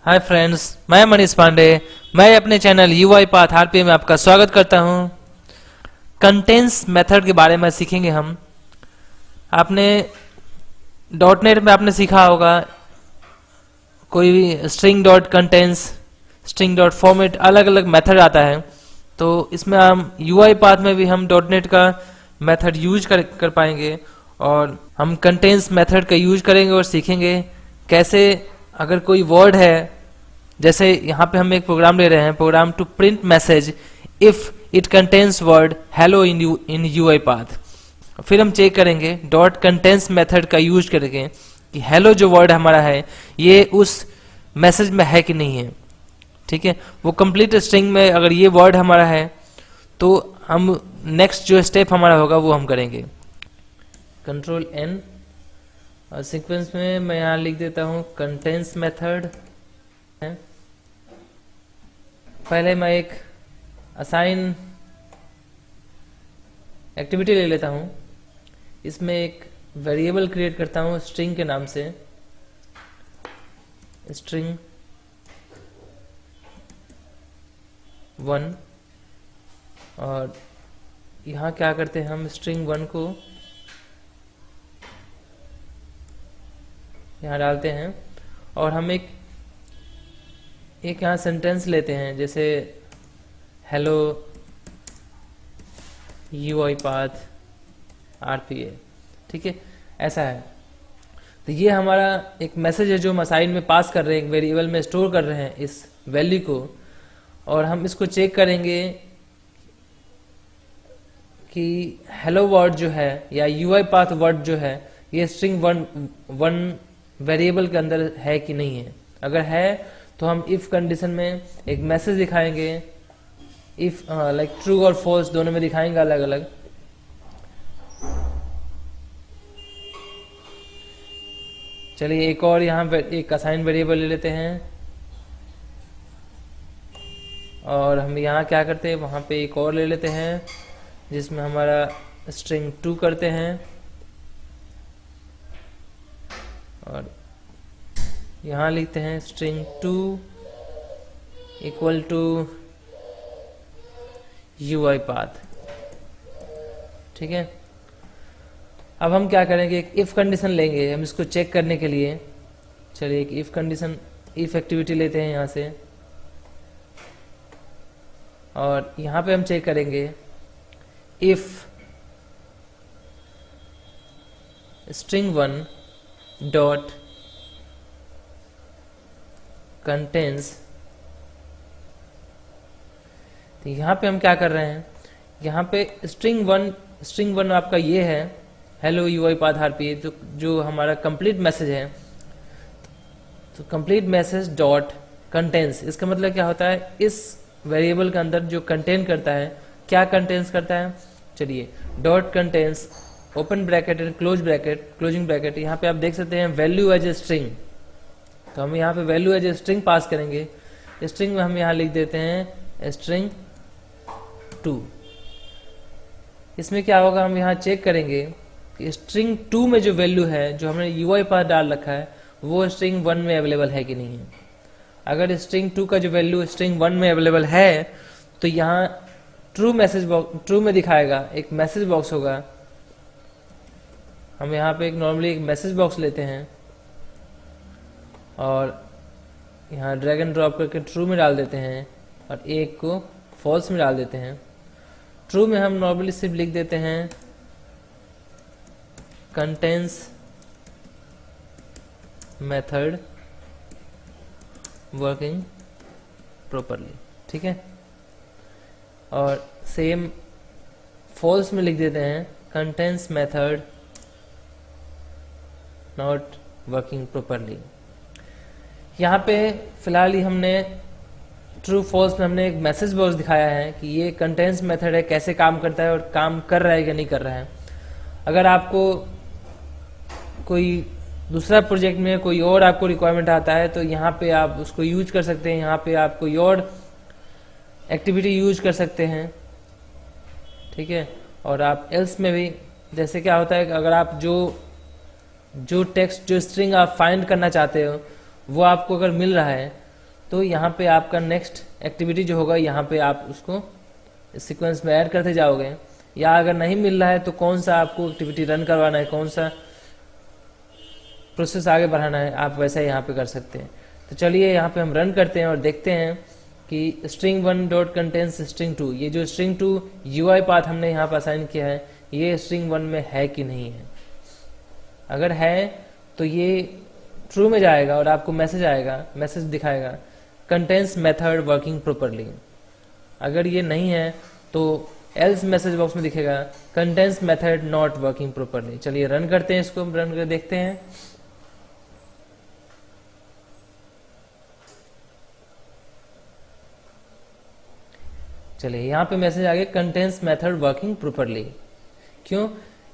Hi friends, मैं मनीष पांडे। मैं अपने चैनल यूआई पाथ आरपीए में आपका स्वागत करता हूं। कंटेंट्स मेथड के बारे में सीखेंगे हम। आपने डॉट नेट में आपने सीखा होगा कोई भी string dot contents, string dot format, अलग अलग मेथड आता है। तो इसमें हम यूआई पाथ में भी हम डॉट नेट का मेथड यूज कर पाएंगे और हम कंटेंट्स मेथड का यूज करेंगे और सीखेंगे कैसे अगर कोई वर्ड है, जैसे यहाँ पे हम एक प्रोग्राम ले रहे हैं, program to print message if it contains word hello in UI path. फिर हम चेक करेंगे डॉट कंटेंट्स मेथड का यूज करेंगे कि हेलो जो वर्ड हमारा है ये उस मैसेज में है कि नहीं है। ठीक है, वो कंप्लीट स्ट्रिंग में अगर ये वर्ड हमारा है तो हम नेक्स्ट जो स्टेप हमारा होगा वो हम करेंगे। कंट्रोल एन और सीक्वेंस में मैं यहाँ लिख देता हूँ कंटेंट्स मेथड है। पहले मैं एक असाइन एक्टिविटी ले लेता हूँ। इसमें एक वेरिएबल क्रिएट करता हूँ स्ट्रिंग के नाम से, स्ट्रिंग 1। और यहाँ क्या करते हैं, हम स्ट्रिंग 1 को यहाँ डालते हैं और हम एक यहाँ सेंटेंस लेते हैं, जैसे हेलो यूआई पाथ आरपीए। ठीक है, ऐसा है। तो ये हमारा एक मैसेज है जो हम असाइन में पास कर रहे हैं, एक वेरिएबल में स्टोर कर रहे हैं इस वैल्यू को। और हम इसको चेक करेंगे कि हेलो वर्ड जो है या यूआई पाथ वर्ड जो है ये स्ट्रिंग वन वेरिएबल के अंदर है कि नहीं है। अगर है तो हम इफ कंडीशन में एक मैसेज दिखाएंगे, इफ लाइक ट्रू और फॉल्स दोनों में दिखाएंगे अलग अलग। चलिए एक और यहाँ एक असाइन वेरिएबल ले लेते हैं और हम यहाँ क्या करते हैं, वहां पे एक और ले लेते हैं जिसमें हमारा स्ट्रिंग 2 करते हैं और यहाँ लिखते हैं string 2 equal to UI path. ठीक है, अब हम क्या करेंगे, एक इफ कंडीशन लेंगे हम इसको चेक करने के लिए। चलिए एक इफ कंडीशन, इफ एक्टिविटी लेते हैं यहाँ से और यहाँ पे हम चेक करेंगे इफ स्ट्रिंग 1 डॉट कंटेंस। तो यहाँ पे हम क्या कर रहे हैं, यहाँ पे स्ट्रिंग वन आपका ये है हेलो यूआई पाथ आरपीए, जो हमारा कंप्लीट मैसेज है। तो कंप्लीट मैसेज डॉट कंटेंस, इसका मतलब क्या होता है, इस वेरिएबल के अंदर जो कंटेन करता है, क्या कंटेंस करता है। चलिए dot contains open bracket and closing bracket. यहाँ पे आप देख सकते हैं वैल्यू एज ए स्ट्रिंग। तो हम यहाँ पे value as a string pass करेंगे। स्ट्रिंग में हम यहाँ लिख देते हैं स्ट्रिंग 2। इसमें क्या होगा, हम यहाँ चेक करेंगे कि स्ट्रिंग 2 में जो वैल्यू है, जो हमने यूआई पाथ डाल रखा है, वो स्ट्रिंग 1 में अवेलेबल है कि नहीं है। अगर स्ट्रिंग 2 का जो वैल्यू स्ट्रिंग 1 में अवेलेबल है तो यहाँ ट्रू में दिखाएगा, एक मैसेज बॉक्स होगा। हम यहाँ पे एक नॉर्मली एक मैसेज बॉक्स लेते हैं और यहाँ ड्रैग एंड ड्रॉप करके ट्रू में डाल देते हैं और एक को फॉल्स में डाल देते हैं। ट्रू में हम नॉर्मली सिर्फ लिख देते हैं कंटेंस मेथड वर्किंग प्रॉपरली। ठीक है, और सेम फॉल्स में लिख देते हैं contains method not working properly. यहाँ पे फिलहाल ही हमने ट्रू फॉल्स में हमने एक मैसेज बॉक्स दिखाया है कि ये कंटेंट्स मेथड है, कैसे काम करता है और काम कर रहा है या नहीं कर रहा है। अगर आपको कोई दूसरा प्रोजेक्ट में कोई और आपको रिक्वायरमेंट आता है तो यहाँ पे आप उसको यूज कर सकते हैं। यहाँ पे आप कोई और एक्टिविटी यूज कर सकते हैं। ठीक है, और आप एल्स में भी, जैसे क्या होता है कि अगर आप जो टेक्स्ट, जो स्ट्रिंग आप फाइंड करना चाहते हो वो आपको अगर मिल रहा है तो यहाँ पे आपका नेक्स्ट एक्टिविटी जो होगा, यहाँ पे आप उसको सीक्वेंस में ऐड करते जाओगे, या अगर नहीं मिल रहा है तो कौन सा आपको एक्टिविटी रन करवाना है, कौन सा प्रोसेस आगे बढ़ाना है, आप वैसा यहाँ पे कर सकते हैं। तो चलिए यहाँ पे हम रन करते हैं और देखते हैं कि string 1 डॉट कंटेंस string 2, ये जो string 2 UI पाथ हमने यहाँ पर असाइन किया है, ये string 1 में है कि नहीं है। अगर है तो ये ट्रू में जाएगा और आपको मैसेज आएगा, मैसेज दिखाएगा कंटेंस मेथड वर्किंग प्रॉपरली। अगर ये नहीं है तो एल्स मैसेज बॉक्स में दिखेगा contains method not working properly. चलिए रन करते हैं, इसको रन कर देखते हैं। चलिए यहाँ पे मैसेज आ गया कंटेंस मेथड वर्किंग प्रॉपरली। क्यों?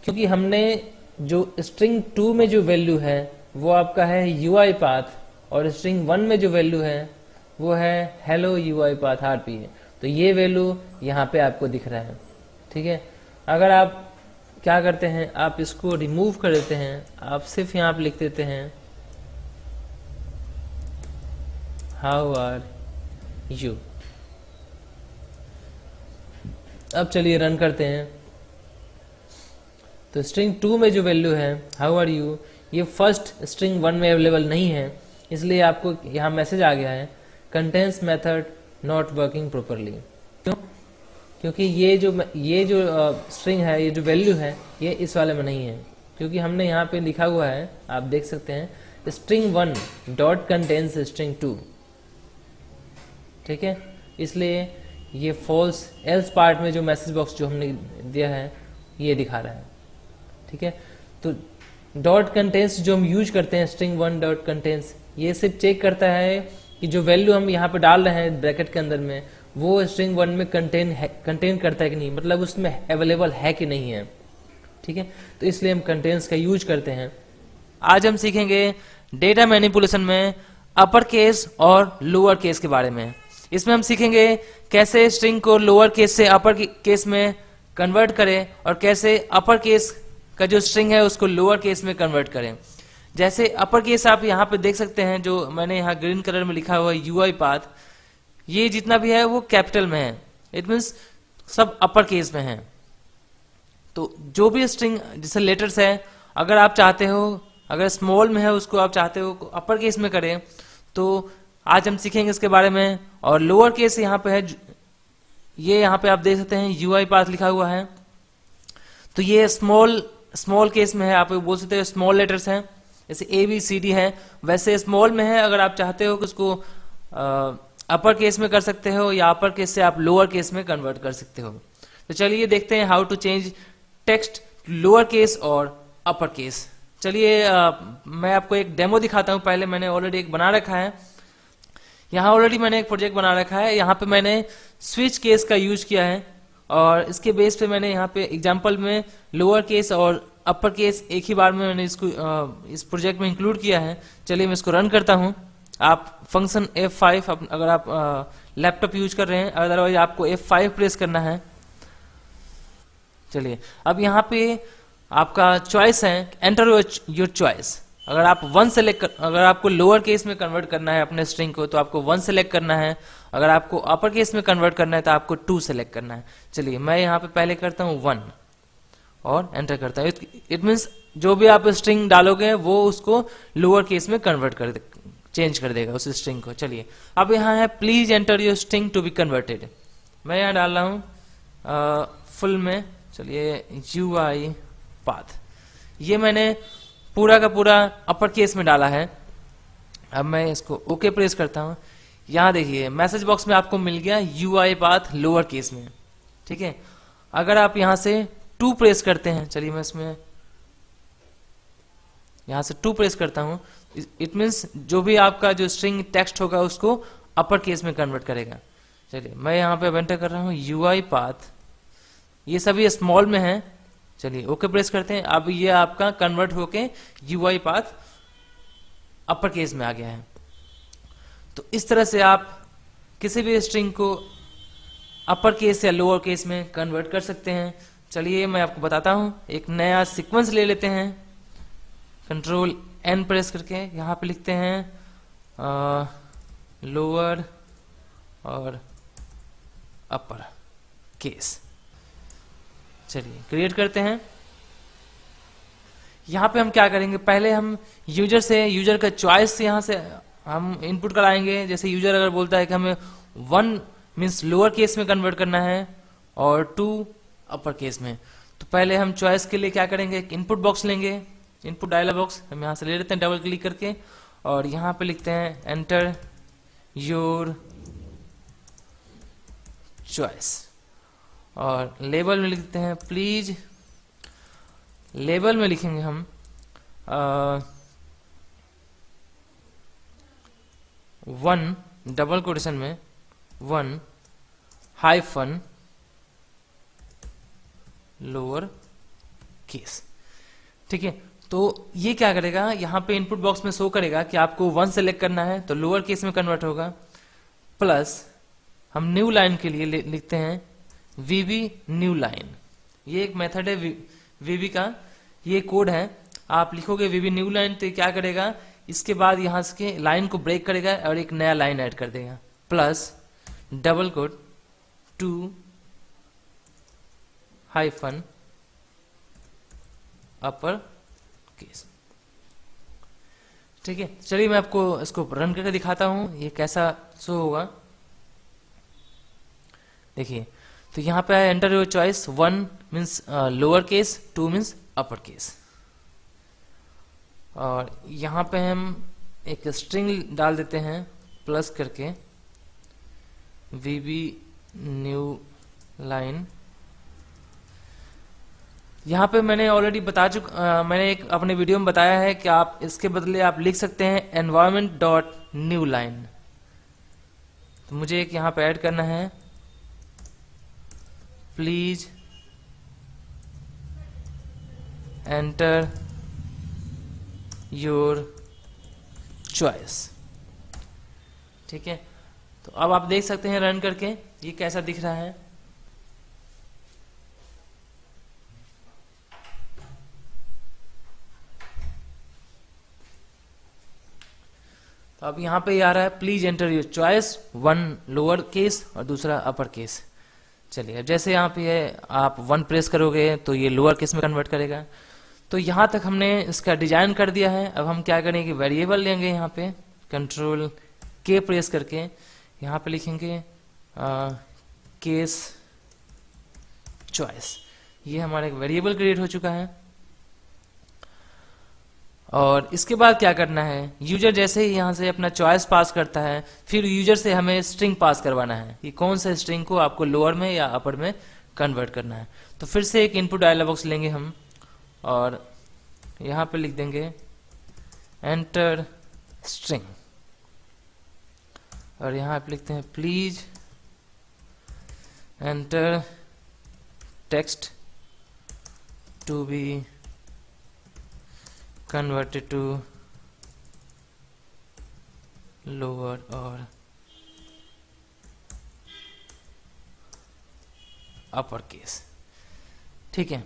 क्योंकि हमने जो स्ट्रिंग 2 में जो वैल्यू है वो आपका है UI पाथ, और स्ट्रिंग 1 में जो वैल्यू है वो है हेलो UI पाथ RP। तो ये वैल्यू यहाँ पे आपको दिख रहा है, ठीक है। अगर आप क्या करते हैं, आप इसको रिमूव कर देते हैं, आप सिर्फ यहाँ पे लिख देते हैं हाउ आर यू। अब चलिए रन करते हैं। तो स्ट्रिंग 2 में जो वैल्यू है हाउ आर यू, ये फर्स्ट स्ट्रिंग 1 में अवेलेबल नहीं है, इसलिए आपको यहाँ मैसेज आ गया है contains method not working properly. क्यों? क्योंकि ये जो स्ट्रिंग है, ये जो वैल्यू है, ये इस वाले में नहीं है, क्योंकि हमने यहाँ पे लिखा हुआ है, आप देख सकते हैं स्ट्रिंग 1 डॉट कंटेंस स्ट्रिंग 2, ठीक है। इसलिए ये फॉल्स, एल्स पार्ट में जो मैसेज बॉक्स जो हमने दिया है ये दिखा रहा है, ठीक है। तो डॉट कंटेंस जो हम यूज करते हैं स्ट्रिंग 1 डॉट कंटेंस, ये सिर्फ चेक करता है कि जो वैल्यू हम यहाँ पे डाल रहे हैं ब्रैकेट के अंदर में वो स्ट्रिंग 1 में कंटेन करता है कि नहीं, मतलब उसमें अवेलेबल है कि नहीं है, ठीक है। तो इसलिए हम कंटेंस का यूज करते हैं। आज हम सीखेंगे डेटा मैनिपुलेशन में अपर केस और लोअर केस के बारे में। इसमें हम सीखेंगे कैसे स्ट्रिंग को लोअर केस से अपर केस में कन्वर्ट करें और कैसे अपर केस का जो स्ट्रिंग है उसको लोअर केस में कन्वर्ट करें। जैसे अपर केस आप यहाँ पे देख सकते हैं, जो मैंने यहाँ ग्रीन कलर में लिखा हुआ है UI पाथ, ये जितना भी है वो कैपिटल में है, इट मीन्स सब अपर केस में है। तो जो भी स्ट्रिंग जैसे लेटर्स है, अगर आप चाहते हो, अगर स्मॉल में है उसको आप चाहते हो अपर केस में करें, तो आज हम सीखेंगे इसके बारे में। और लोअर केस यहाँ पे है, ये यहाँ पे आप देख सकते हैं UI पाथ लिखा हुआ है, तो ये स्मॉल केस में है, आप बोल सकते हो स्मॉल लेटर्स हैं, जैसे ABCD है वैसे स्मॉल में है। अगर आप चाहते हो कि उसको अपर केस में कर सकते हो, या अपर केस से आप लोअर केस में कन्वर्ट कर सकते हो। तो चलिए देखते हैं how to change text lower case और अपर केस। चलिए मैं आपको एक डेमो दिखाता हूं। पहले मैंने ऑलरेडी एक बना रखा है, यहाँ ऑलरेडी मैंने एक प्रोजेक्ट बना रखा है, यहाँ पे मैंने स्विच केस का यूज किया है और इसके बेस पे मैंने यहाँ पे एग्जांपल में लोअर केस और अपर केस एक ही बार में मैंने इसको इस प्रोजेक्ट में इंक्लूड किया है। चलिए मैं इसको रन करता हूँ। आप फंक्शन F5 अगर आप लैपटॉप यूज कर रहे हैं, अदरवाइज आपको F5 प्रेस करना है। चलिए अब यहाँ पे आपका चॉइस है, एंटर योर चॉइस। अगर आप 1 सेलेक्ट अगर आपको लोअर केस में कन्वर्ट करना है अपने स्ट्रिंग को तो आपको 1 सेलेक्ट करना है, अगर आपको अपर केस में कन्वर्ट करना है तो आपको 2 सेलेक्ट करना है। चलिए मैं यहाँ पे पहले करता हूँ 1 और एंटर करता हूँ। इट मीन्स जो भी आप स्ट्रिंग डालोगे वो उसको लोअर केस में कन्वर्ट कर दे, चेंज कर देगा उस स्ट्रिंग को। चलिए अब यहाँ है please enter your string to be converted, मैं यहाँ डाल रहा हूँ फुल में। चलिए UI पाथ, ये मैंने पूरा का पूरा अपर केस में डाला है। अब मैं इसको ओके प्रेस करता हूँ। यहाँ देखिए मैसेज बॉक्स में आपको मिल गया UI पाथ लोअर केस में, ठीक है। अगर आप यहाँ से 2 प्रेस करते हैं, चलिए मैं इसमें यहाँ से 2 प्रेस करता हूँ, इट मीन्स जो भी आपका जो स्ट्रिंग टेक्स्ट होगा उसको अपर केस में कन्वर्ट करेगा। चलिए मैं यहाँ पे एंटर कर रहा हूँ UI पाथ, ये सभी स्मॉल में है। चलिए ओके प्रेस करते हैं। अब ये आपका कन्वर्ट होके UI पाथ अपर केस में आ गया है। तो इस तरह से आप किसी भी स्ट्रिंग को अपर केस या लोअर केस में कन्वर्ट कर सकते हैं। चलिए मैं आपको बताता हूं, एक नया सीक्वेंस ले लेते हैं, कंट्रोल N प्रेस करके यहाँ पे लिखते हैं लोअर और अपर केस। चलिए क्रिएट करते हैं। यहां पे हम क्या करेंगे, पहले हम यूजर का चॉइस यहां से हम इनपुट कराएंगे। जैसे यूजर अगर बोलता है कि हमें 1 मीन्स लोअर केस में कन्वर्ट करना है और 2 अपर केस में, तो पहले हम चॉइस के लिए क्या करेंगे, एक इनपुट बॉक्स लेंगे, इनपुट डायलॉग बॉक्स हम यहां से ले लेते हैं डबल क्लिक करके, और यहां पे लिखते हैं एंटर योर चॉइस, और लेबल में लिखते हैं प्लीज, लेबल में लिखेंगे हम 1 डबल कोटेशन में 1 हाइफन लोअर केस। ठीक है, तो ये क्या करेगा, यहाँ पे इनपुट बॉक्स में शो करेगा कि आपको 1 सेलेक्ट करना है तो लोअर केस में कन्वर्ट होगा, प्लस हम न्यू लाइन के लिए लिखते हैं वीबी न्यू लाइन। ये एक मेथड है वीबी का, ये कोड है, आप लिखोगे वीबी न्यू लाइन तो क्या करेगा, इसके बाद यहां से लाइन को ब्रेक करेगा और एक नया लाइन ऐड कर देगा, plus double quote 2 hyphen upper case. ठीक है, चलिए मैं आपको इसको रन करके दिखाता हूं ये कैसा शो होगा। देखिए, तो यहाँ पे है enter your choice, 1 means lower case, 2 means upper case, और यहाँ पे हम एक स्ट्रिंग डाल देते हैं प्लस करके वीबी न्यू लाइन। यहाँ पे मैंने ऑलरेडी मैंने एक अपने वीडियो में बताया है कि आप इसके बदले आप लिख सकते हैं एनवायरमेंट डॉट न्यू लाइन। तो मुझे एक यहाँ पे ऐड करना है, प्लीज एंटर योर चॉइस। ठीक है, तो अब आप देख सकते हैं रन करके ये कैसा दिख रहा है। तो अब यहाँ पे ये आ रहा है please enter your choice, 1 lower case और दूसरा अपर केस। चलिए, अब जैसे यहाँ पे है आप 1 प्रेस करोगे तो ये लोअर केस में कन्वर्ट करेगा। तो यहाँ तक हमने इसका डिजाइन कर दिया है। अब हम क्या करेंगे, वेरिएबल लेंगे, यहाँ पे कंट्रोल के प्रेस करके यहाँ पे लिखेंगे केस चॉइस। ये हमारा एक वेरिएबल क्रिएट हो चुका है। और इसके बाद क्या करना है, यूजर जैसे ही यहाँ से अपना चॉइस पास करता है, फिर यूजर से हमें स्ट्रिंग पास करवाना है कि कौन सा स्ट्रिंग को आपको लोअर में या अपर में कन्वर्ट करना है। तो फिर से एक इनपुट डायलॉग बॉक्स लेंगे हम, और यहाँ पे लिख देंगे एंटर स्ट्रिंग, और यहाँ पे लिखते हैं please enter text to be converted to lower और upper case। ठीक है,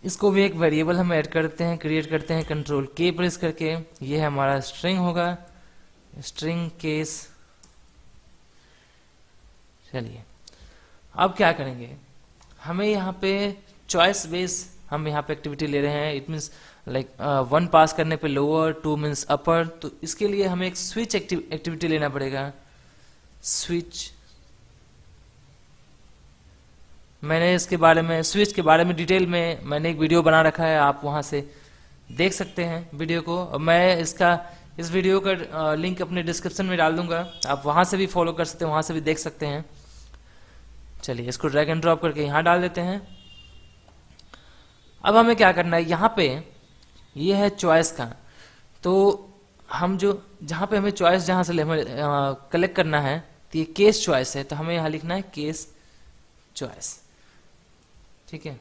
इसको भी एक वेरिएबल हम ऐड करते हैं, क्रिएट करते हैं कंट्रोल के प्रेस करके। ये हमारा स्ट्रिंग होगा, स्ट्रिंग केस। चलिए, अब क्या करेंगे, हमें यहाँ पे चॉइस बेस हम यहाँ पे एक्टिविटी ले रहे हैं, इट मीन्स लाइक 1 पास करने पे लोअर, 2 मीन्स अपर। तो इसके लिए हमें एक स्विच एक्टिविटी लेना पड़ेगा। स्विच, मैंने इसके बारे में स्विच के बारे में डिटेल में मैंने एक वीडियो बना रखा है, आप वहां से देख सकते हैं वीडियो को। और मैं इस वीडियो का लिंक अपने डिस्क्रिप्शन में डाल दूंगा, आप वहां से भी फॉलो कर सकते हैं, वहां से भी देख सकते हैं। चलिए, इसको ड्रैग एंड ड्रॉप करके यहाँ डाल देते हैं। अब हमें क्या करना है, यहाँ पे ये है चॉइस का, तो हम जो जहाँ पे हमें चॉइस जहाँ से हमें कलेक्ट करना है, तो ये केस चॉइस है, तो हमें यहाँ लिखना है केस चॉइस। ठीक है,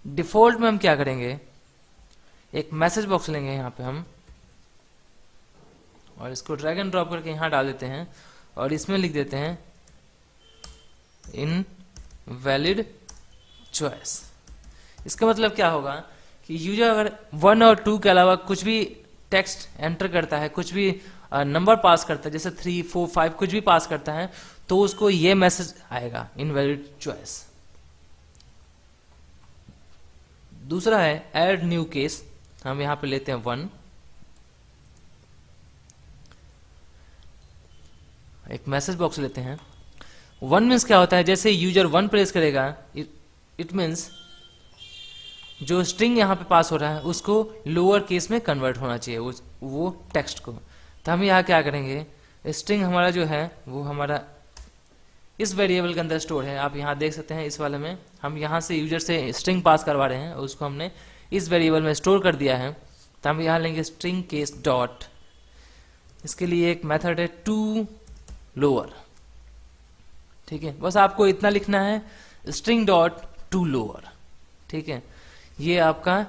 डिफॉल्ट में हम क्या करेंगे, एक मैसेज बॉक्स लेंगे यहाँ पे हम, और इसको ड्रैग एंड ड्रॉप करके यहाँ डाल देते हैं, और इसमें लिख देते हैं इन वैलिड चॉइस। इसका मतलब क्या होगा कि यूजर अगर 1 और 2 के अलावा कुछ भी टेक्स्ट एंटर करता है, कुछ भी नंबर पास करता है, जैसे 3, 4, 5 कुछ भी पास करता है, तो उसको ये मैसेज आएगा, इनवैलिड चॉइस। दूसरा है ऐड न्यू केस, हम यहां पे लेते हैं 1। एक मैसेज बॉक्स लेते हैं। 1 मीन्स क्या होता है, जैसे यूजर 1 प्रेस करेगा, इट मीन्स जो स्ट्रिंग यहाँ पे पास हो रहा है उसको लोअर केस में कन्वर्ट होना चाहिए, वो टेक्स्ट को। तो हम यहाँ क्या करेंगे, स्ट्रिंग हमारा जो है वो हमारा इस वेरिएबल के अंदर स्टोर है। आप यहाँ देख सकते हैं, इस वाले में हम यहाँ से यूजर से स्ट्रिंग पास करवा रहे हैं, उसको हमने इस वेरिएबल में स्टोर कर दिया है। तो हम यहाँ लेंगे स्ट्रिंग केस डॉट, इसके लिए एक मेथड है टू लोअर, ठीक है। बस आपको इतना लिखना है, स्ट्रिंग डॉट टू लोअर, ठीक है। ये आपका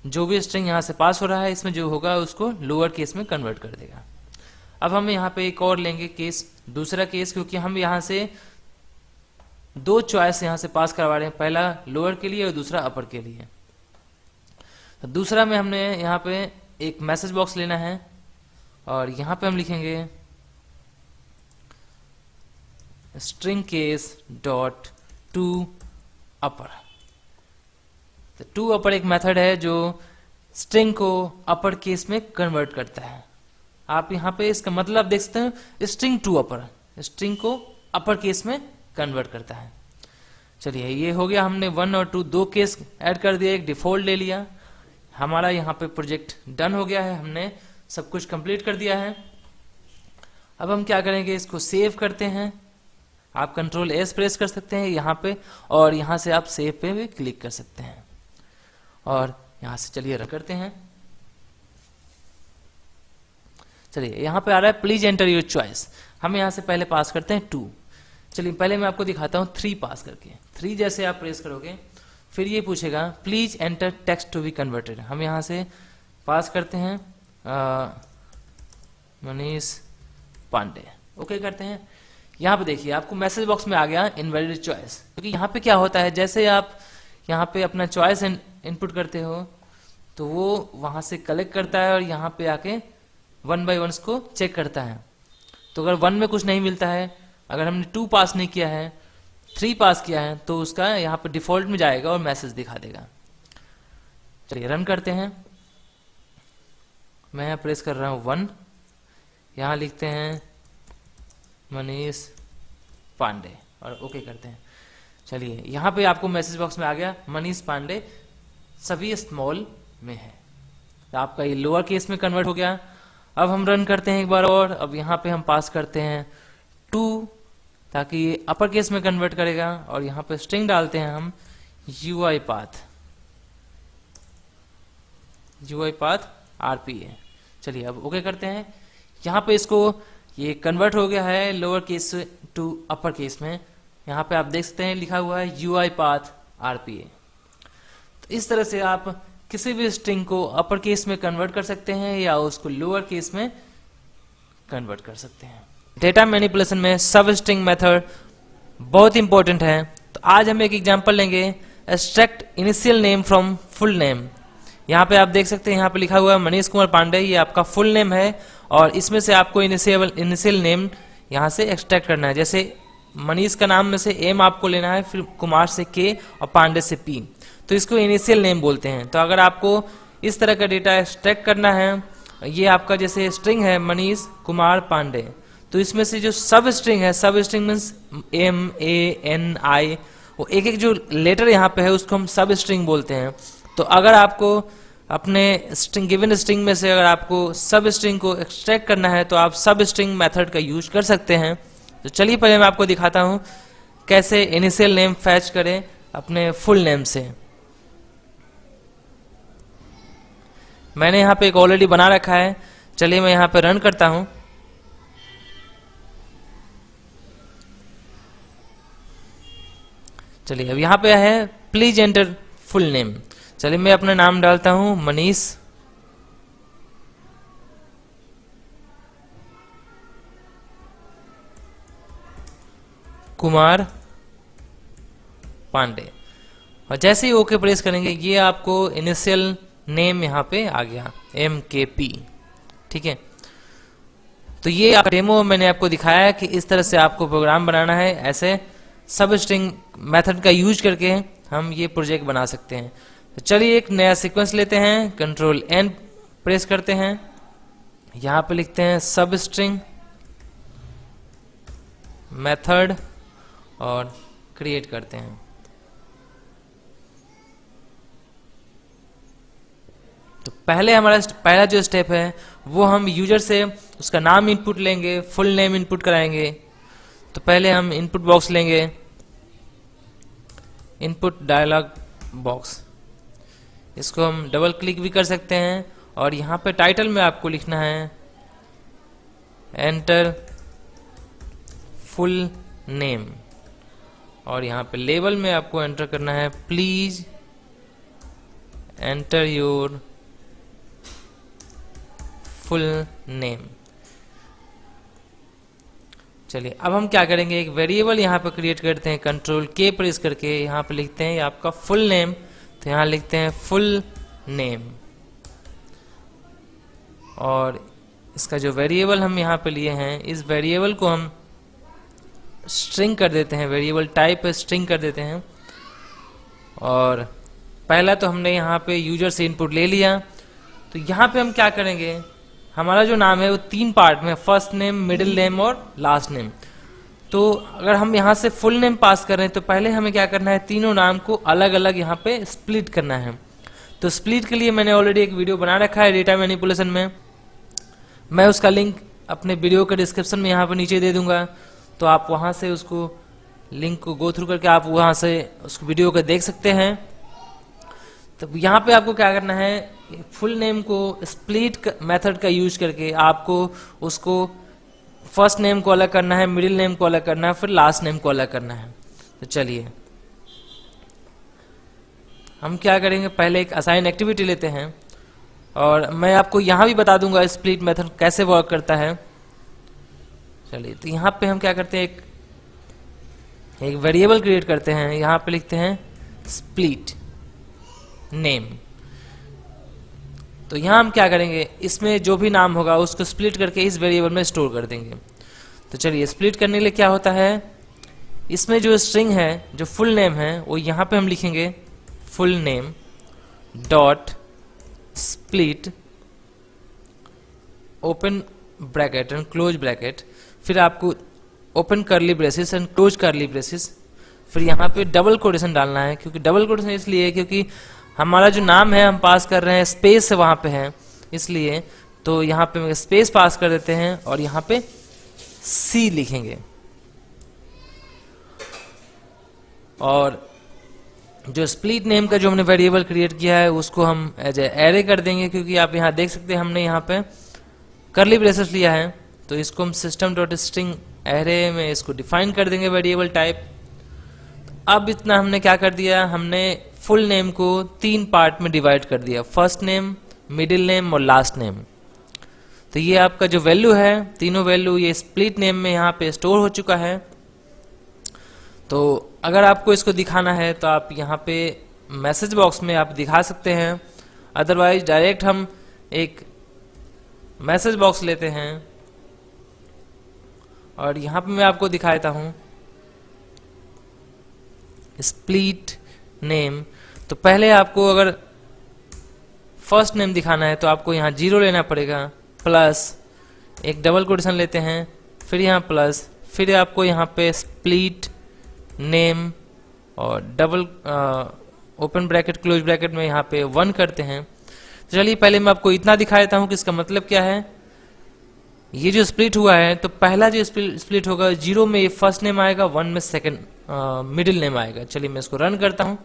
जो भी स्ट्रिंग यहाँ से पास हो रहा है, इसमें जो होगा उसको लोअर केस में कन्वर्ट कर देगा। अब हम यहाँ पे एक और लेंगे केस, दूसरा केस, क्योंकि हम यहाँ से 2 चॉइस यहाँ से पास करवा रहे हैं, पहला लोअर के लिए और दूसरा अपर के लिए। तो दूसरा में हमने यहाँ पे एक मैसेज बॉक्स लेना है और यहाँ पे हम लिखेंगे स्ट्रिंग केस डॉट टू अपर। तो टू अपर एक मेथड है जो स्ट्रिंग को अपर केस में कन्वर्ट करता है। आप यहाँ पे इसका मतलब देख सकते हैं, स्ट्रिंग टू अपर, स्ट्रिंग को अपर केस में कन्वर्ट करता है। चलिए, ये हो गया, हमने 1 और 2 दो केस ऐड कर दिया, एक डिफॉल्ट ले लिया। हमारा यहाँ पे प्रोजेक्ट डन हो गया है, हमने सब कुछ कंप्लीट कर दिया है। अब हम क्या करेंगे, इसको सेव करते हैं। आप Ctrl+S प्रेस कर सकते हैं यहाँ पे, और यहाँ से आप सेव पे भी क्लिक कर सकते हैं। और यहां से चलिए रन करते हैं। चलिए, यहां पे आ रहा है प्लीज एंटर योर चॉइस। हम यहां से पहले पास करते हैं 2। चलिए, पहले मैं आपको दिखाता हूं 3 पास करके। 3 जैसे आप प्रेस करोगे, फिर ये पूछेगा please enter text to be converted. हम यहां से पास करते हैं मनीष पांडे, ओके करते हैं। यहां पे देखिए, आपको मैसेज बॉक्स में आ गया इनवैलिड चॉइस, क्योंकि यहां पे क्या होता है, जैसे आप यहाँ पे अपना चॉइस इनपुट करते हो तो वो वहां से कलेक्ट करता है और यहाँ पे आके 1 बाय 1 को चेक करता है। तो अगर 1 में कुछ नहीं मिलता है, अगर हमने 2 पास नहीं किया है, 3 पास किया है, तो उसका यहाँ पे डिफॉल्ट में जाएगा और मैसेज दिखा देगा। चलिए रन करते हैं। मैं यहाँ प्रेस कर रहा हूँ 1, यहाँ लिखते हैं मनीष पांडे और ओके करते हैं। चलिए, यहाँ पे आपको मैसेज बॉक्स में आ गया मनीष पांडे सभी स्मॉल में है। तो आपका ये लोअर केस में कन्वर्ट हो गया। अब हम रन करते हैं एक बार और। अब यहाँ पे हम पास करते हैं 2, ताकि ये अपर केस में कन्वर्ट करेगा, और यहाँ पे स्ट्रिंग डालते हैं हम UI पाथ RPA। चलिए, अब ओके करते हैं। यहाँ पे इसको ये कन्वर्ट हो गया है lower case to upper case में। यहाँ पे आप देख सकते हैं लिखा हुआ है UI पाथ RPA। तो इस तरह से आप किसी भी स्ट्रिंग को अपर केस में कन्वर्ट कर सकते हैं या उसको लोअर केस में कन्वर्ट कर सकते हैं। डेटा मैनिपुलेशन में सब स्ट्रिंग मेथड बहुत इंपॉर्टेंट है। तो आज हम एक एग्जांपल लेंगे, extract initial name from full name. यहाँ पे आप देख सकते हैं, यहाँ पे लिखा हुआ है मनीष कुमार पांडे, ये आपका फुल नेम है, और इसमें से आपको इनिशियल नेम यहाँ से एक्सट्रैक्ट करना है। जैसे मनीष का नाम में से एम आपको लेना है, फिर कुमार से के और पांडे से पी, तो इसको इनिशियल नेम बोलते हैं। तो अगर आपको इस तरह का डेटा एक्सट्रैक्ट करना है, ये आपका जैसे स्ट्रिंग है मनीष कुमार पांडे, तो इसमें से जो सब स्ट्रिंग है, सब स्ट्रिंग मीन्स MANI, वो एक एक जो लेटर यहाँ पे है उसको हम सब स्ट्रिंग बोलते हैं। तो अगर आपको अपने स्ट्रिंग गिवन स्ट्रिंग में से अगर आपको सब स्ट्रिंग को एक्सट्रैक्ट करना है, तो आप सब स्ट्रिंग मेथड का यूज कर सकते हैं। तो चलिए पहले मैं आपको दिखाता हूं कैसे इनिशियल नेम फैच करें अपने फुल नेम से। मैंने यहाँ पे एक ऑलरेडी बना रखा है, चलिए मैं यहाँ पे रन करता हूं। चलिए, अब यहाँ पे है प्लीज एंटर फुल नेम। चलिए मैं अपना नाम डालता हूं मनीष कुमार पांडे, और जैसे ही ओके प्रेस करेंगे ये आपको इनिशियल नेम यहाँ पे आ गया MKP, ठीक है। तो ये आप डेमो मैंने आपको दिखाया है कि इस तरह से आपको प्रोग्राम बनाना है। ऐसे सब स्ट्रिंग मेथड का यूज करके हम ये प्रोजेक्ट बना सकते हैं। तो चलिए एक नया सीक्वेंस लेते हैं, कंट्रोल एन प्रेस करते हैं, यहाँ पे लिखते हैं सब स्ट्रिंग मेथड और क्रिएट करते हैं। तो पहले हमारा पहला जो स्टेप है वो हम यूजर से उसका नाम इनपुट लेंगे, फुल नेम इनपुट कराएंगे। तो पहले हम इनपुट बॉक्स लेंगे, इनपुट डायलॉग बॉक्स, इसको हम डबल क्लिक भी कर सकते हैं और यहाँ पे टाइटल में आपको लिखना है एंटर फुल नेम और यहाँ पे लेबल में आपको एंटर करना है please enter your full name. चलिए अब हम क्या करेंगे, एक वेरिएबल यहाँ पर क्रिएट करते हैं, कंट्रोल के प्रेस करके यहाँ पे लिखते हैं आपका फुल नेम। तो यहाँ लिखते हैं फुल नेम और इसका जो वेरिएबल हम यहाँ पे लिए हैं इस वेरिएबल को हम स्ट्रिंग कर देते हैं, वेरिएबल टाइप स्ट्रिंग कर देते हैं। और पहला तो हमने यहाँ पे यूजर से इनपुट ले लिया। तो यहाँ पे हम क्या करेंगे, हमारा जो नाम है वो 3 पार्ट में, फर्स्ट नेम, मिडिल नेम और लास्ट नेम। तो अगर हम यहाँ से फुल नेम पास कर रहे हैं तो पहले हमें क्या करना है, तीनों नाम को अलग अलग यहाँ पे स्प्लिट करना है। तो स्प्लिट के लिए मैंने ऑलरेडी एक वीडियो बना रखा है डेटा मैनिपुलेशन में, मैं उसका लिंक अपने वीडियो के डिस्क्रिप्शन में यहाँ पर नीचे दे दूंगा। तो आप वहाँ से उसको लिंक को गो थ्रू करके आप वहाँ से उस वीडियो को देख सकते हैं। तो यहाँ पे आपको क्या करना है, फुल नेम को स्प्लिट मेथड का यूज करके आपको उसको फर्स्ट नेम को अलग करना है, मिडिल नेम को अलग करना है, फिर लास्ट नेम को अलग करना है। तो चलिए हम क्या करेंगे, पहले एक असाइन एक्टिविटी लेते हैं और मैं आपको यहाँ भी बता दूंगा स्प्लिट मेथड कैसे वर्क करता है। चलिए तो यहाँ पे हम क्या करते हैं, एक वेरिएबल क्रिएट करते हैं, यहाँ पे लिखते हैं स्प्लिट नेम। तो यहाँ हम क्या करेंगे, इसमें जो भी नाम होगा उसको स्प्लिट करके इस वेरिएबल में स्टोर कर देंगे। तो चलिए स्प्लिट करने के लिए क्या होता है, इसमें जो स्ट्रिंग है, जो फुल नेम है, वो यहाँ पे हम लिखेंगे full name dot split open bracket and close bracket, फिर आपको ओपन करली ब्रेसिस एंड क्लोज करली ब्रेसिस, फिर यहाँ पे डबल कोटेशन डालना है। क्योंकि डबल कोटेशन इसलिए क्योंकि हमारा जो नाम है हम पास कर रहे हैं स्पेस से वहाँ पे है, इसलिए तो यहाँ पे स्पेस पास कर देते हैं और यहाँ पे सी लिखेंगे। और जो स्प्लिट नेम का जो हमने वेरिएबल क्रिएट किया है उसको हम एज ए एरे कर देंगे, क्योंकि आप यहाँ देख सकते हैं हमने यहाँ पे करली ब्रेसेस लिया है। तो इसको हम सिस्टम डॉट स्ट्रिंग एरे में इसको डिफाइन कर देंगे वेरिएबल टाइप। अब इतना हमने क्या कर दिया, हमने फुल नेम को 3 पार्ट में डिवाइड कर दिया, फर्स्ट नेम, मिडिल नेम और लास्ट नेम। तो ये आपका जो वैल्यू है, तीनों वैल्यू ये स्प्लिट नेम में यहाँ पे स्टोर हो चुका है। तो अगर आपको इसको दिखाना है तो आप यहाँ पे मैसेज बॉक्स में आप दिखा सकते हैं, अदरवाइज डायरेक्ट हम एक मैसेज बॉक्स लेते हैं और यहाँ पे मैं आपको दिखा देता हूँ स्प्लिट नेम। तो पहले आपको अगर फर्स्ट नेम दिखाना है तो आपको यहाँ 0 लेना पड़ेगा, प्लस एक डबल कोटेशन लेते हैं, फिर यहाँ प्लस, फिर आपको यहाँ पे स्प्लिट नेम और double open bracket close bracket में यहाँ पे 1 करते हैं। तो चलिए पहले मैं आपको इतना दिखा देता हूँ कि इसका मतलब क्या है। ये जो स्प्लिट हुआ है तो पहला जो स्प्लिट होगा 0 में ये फर्स्ट नेम आएगा, 1 में सेकंड मिडिल नेम आएगा। चलिए मैं इसको रन करता हूँ,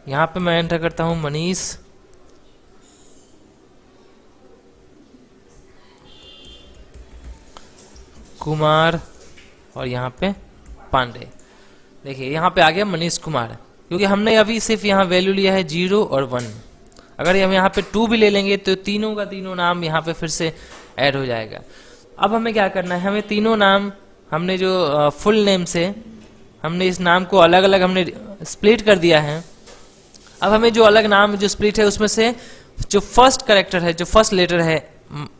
यहाँ पे मैं एंटर करता हूँ मनीष कुमार और यहाँ पे पांडे। देखिए यहाँ पे आ गया मनीष कुमार, क्योंकि हमने अभी सिर्फ यहाँ वैल्यू लिया है 0 और 1। अगर हम यहाँ पे 2 भी ले लेंगे तो तीनों का तीनों नाम यहाँ पे फिर से ऐड हो जाएगा। अब हमें क्या करना है, हमें तीनों नाम, हमने जो फुल नेम से हमने इस नाम को अलग अलग हमने स्प्लिट कर दिया है। अब हमें जो अलग नाम जो स्प्लिट है उसमें से जो फर्स्ट कैरेक्टर है, जो फर्स्ट लेटर है,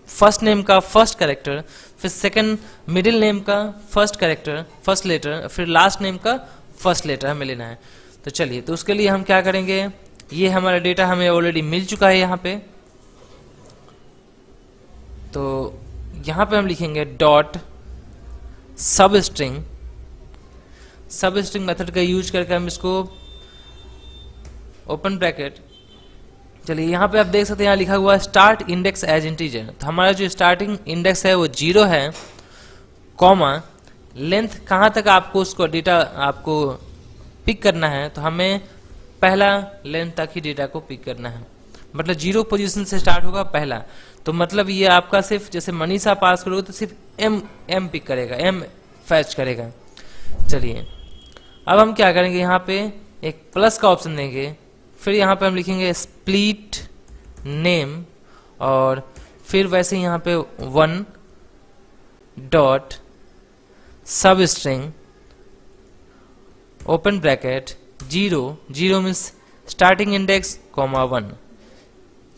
फर्स्ट नेम का फर्स्ट कैरेक्टर, फिर सेकंड मिडिल नेम का फर्स्ट कैरेक्टर फर्स्ट लेटर, फिर लास्ट नेम का फर्स्ट लेटर हमें लेना है। तो चलिए, तो उसके लिए हम क्या करेंगे, ये हमारा डेटा हमें ऑलरेडी मिल चुका है यहाँ पे। तो यहाँ पे हम लिखेंगे डॉट सब स्ट्रिंग मेथड का यूज करके हम इसको ओपन ब्रैकेट, चलिए यहाँ पे आप देख सकते हैं, यहाँ लिखा हुआ है स्टार्ट इंडेक्स एज इंटीजर। तो हमारा जो स्टार्टिंग इंडेक्स है वो 0 है, कॉमा लेंथ कहाँ तक आपको उसको डेटा आपको पिक करना है, तो हमें पहला लेंथ तक ही डेटा को पिक करना है। मतलब 0 पोजीशन से स्टार्ट होगा पहला, तो मतलब ये आपका सिर्फ जैसे मनीषा पास करोगे तो सिर्फ एम पिक करेगा, एम फैच करेगा। चलिए अब हम क्या करेंगे, यहाँ पे एक प्लस का ऑप्शन देंगे, फिर यहाँ पे हम लिखेंगे स्प्लिट नेम, और फिर वैसे यहाँ पे 1 डॉट सब string open bracket 0 means starting index comma 1।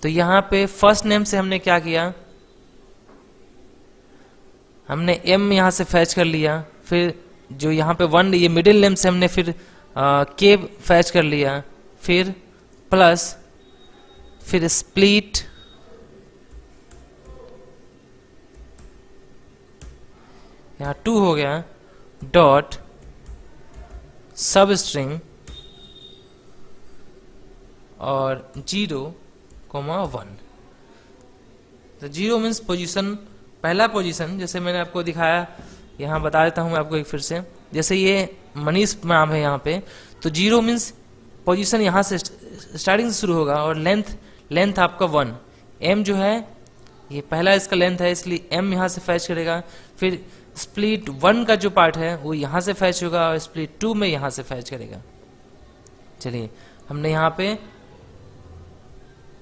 तो यहाँ पे फर्स्ट नेम से हमने क्या किया, हमने एम यहाँ से फैच कर लिया, फिर जो यहाँ पे 1 ये मिडिल नेम से हमने फिर के फैच कर लिया, फिर प्लस, फिर स्प्लिट, यहाँ 2 हो गया, डॉट सब स्ट्रिंग और 0,1। तो 0 मीन्स पोजीशन, पहला पोजीशन, जैसे मैंने आपको दिखाया, यहाँ बता देता हूँ मैं आपको एक फिर से, जैसे ये मनीष नाम है यहाँ पे, तो 0 मीन्स पोजीशन यहाँ से स्टार्टिंग से शुरू होगा, और लेंथ आपका 1, m जो है ये पहला इसका लेंथ है, इसलिए m यहाँ से फैच करेगा, फिर स्प्लिट 1 का जो पार्ट है वो यहाँ से फैच होगा, और स्प्लिट 2 में यहाँ से फैच करेगा। चलिए हमने यहाँ पे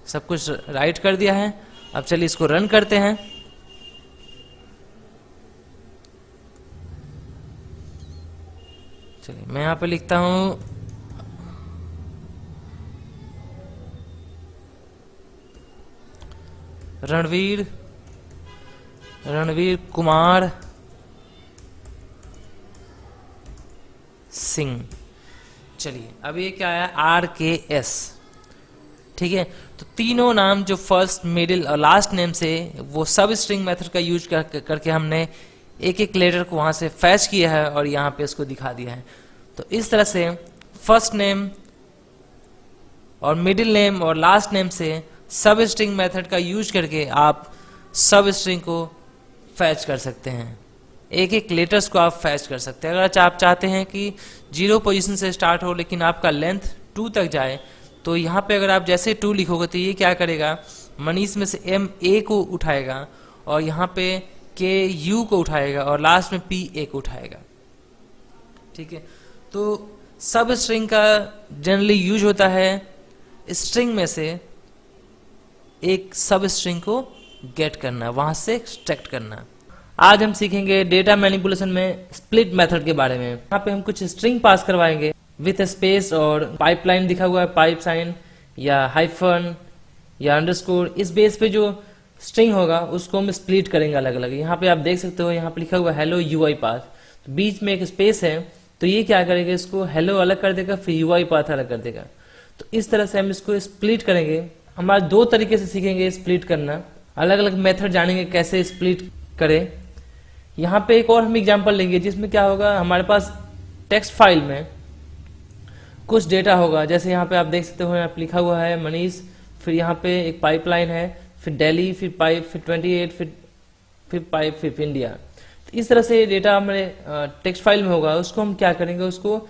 सब कुछ राइट कर दिया है। अब चलिए इसको रन करते हैं। चलिए मैं यहाँ पे लिखता हूँ रणवीर कुमार सिंह। चलिए अब ये क्या आया, RKS, ठीक है। तो तीनों नाम जो फर्स्ट मिडिल और लास्ट नेम से, वो सब स्ट्रिंग मेथड का यूज करके हमने एक एक लेटर को वहां से फैच किया है और यहाँ पे इसको दिखा दिया है। तो इस तरह से फर्स्ट नेम और मिडिल नेम और लास्ट नेम से सब स्ट्रिंग मेथड का यूज करके आप सब स्ट्रिंग को फैच कर सकते हैं, एक एक लेटर्स को आप फैच कर सकते हैं। अगर आप चाहते हैं कि 0 पोजीशन से स्टार्ट हो लेकिन आपका लेंथ 2 तक जाए, तो यहाँ पे अगर आप जैसे 2 लिखोगे तो ये क्या करेगा, मनीष में से MA को उठाएगा और यहाँ पे KU को उठाएगा और लास्ट में PA को उठाएगा, ठीक है। तो सब स्ट्रिंग का जनरली यूज होता है स्ट्रिंग में से एक सब स्ट्रिंग को गेट करना, वहां से एक्सट्रैक्ट करना। आज हम सीखेंगे डेटा मैनिपुलेशन में स्प्लिट मेथड के बारे में। यहाँ पे हम कुछ स्ट्रिंग पास करवाएंगे विथ स्पेस और पाइपलाइन दिखा हुआ है, पाइप साइन या हाइफन या अंडरस्कोर। इस बेस पे जो स्ट्रिंग होगा उसको हम स्प्लिट करेंगे अलग अलग। यहाँ पे आप देख सकते हो, यहाँ पे लिखा हुआ हेलो UI पाथ, तो बीच में एक स्पेस है, तो ये क्या करेगा, इसको हेलो अलग कर देगा, फिर UI पाथ अलग कर देगा। तो इस तरह से हम इसको स्प्लिट करेंगे। हमारे 2 तरीके से सीखेंगे स्प्लिट करना, अलग अलग मेथड जानेंगे कैसे स्प्लिट करें। यहाँ पे एक और हम एग्जांपल लेंगे जिसमें क्या होगा, हमारे पास टेक्स्ट फाइल में कुछ डेटा होगा, जैसे यहाँ पे आप देख सकते हो, यहाँ पे लिखा हुआ है मनीष, फिर यहाँ पे एक पाइपलाइन है, फिर दिल्ली, फिर पाइप, फिर 28, फिर पाइप, फिर इंडिया। तो इस तरह से डेटा हमारे टेक्स्ट फाइल में होगा, उसको हम क्या करेंगे, उसको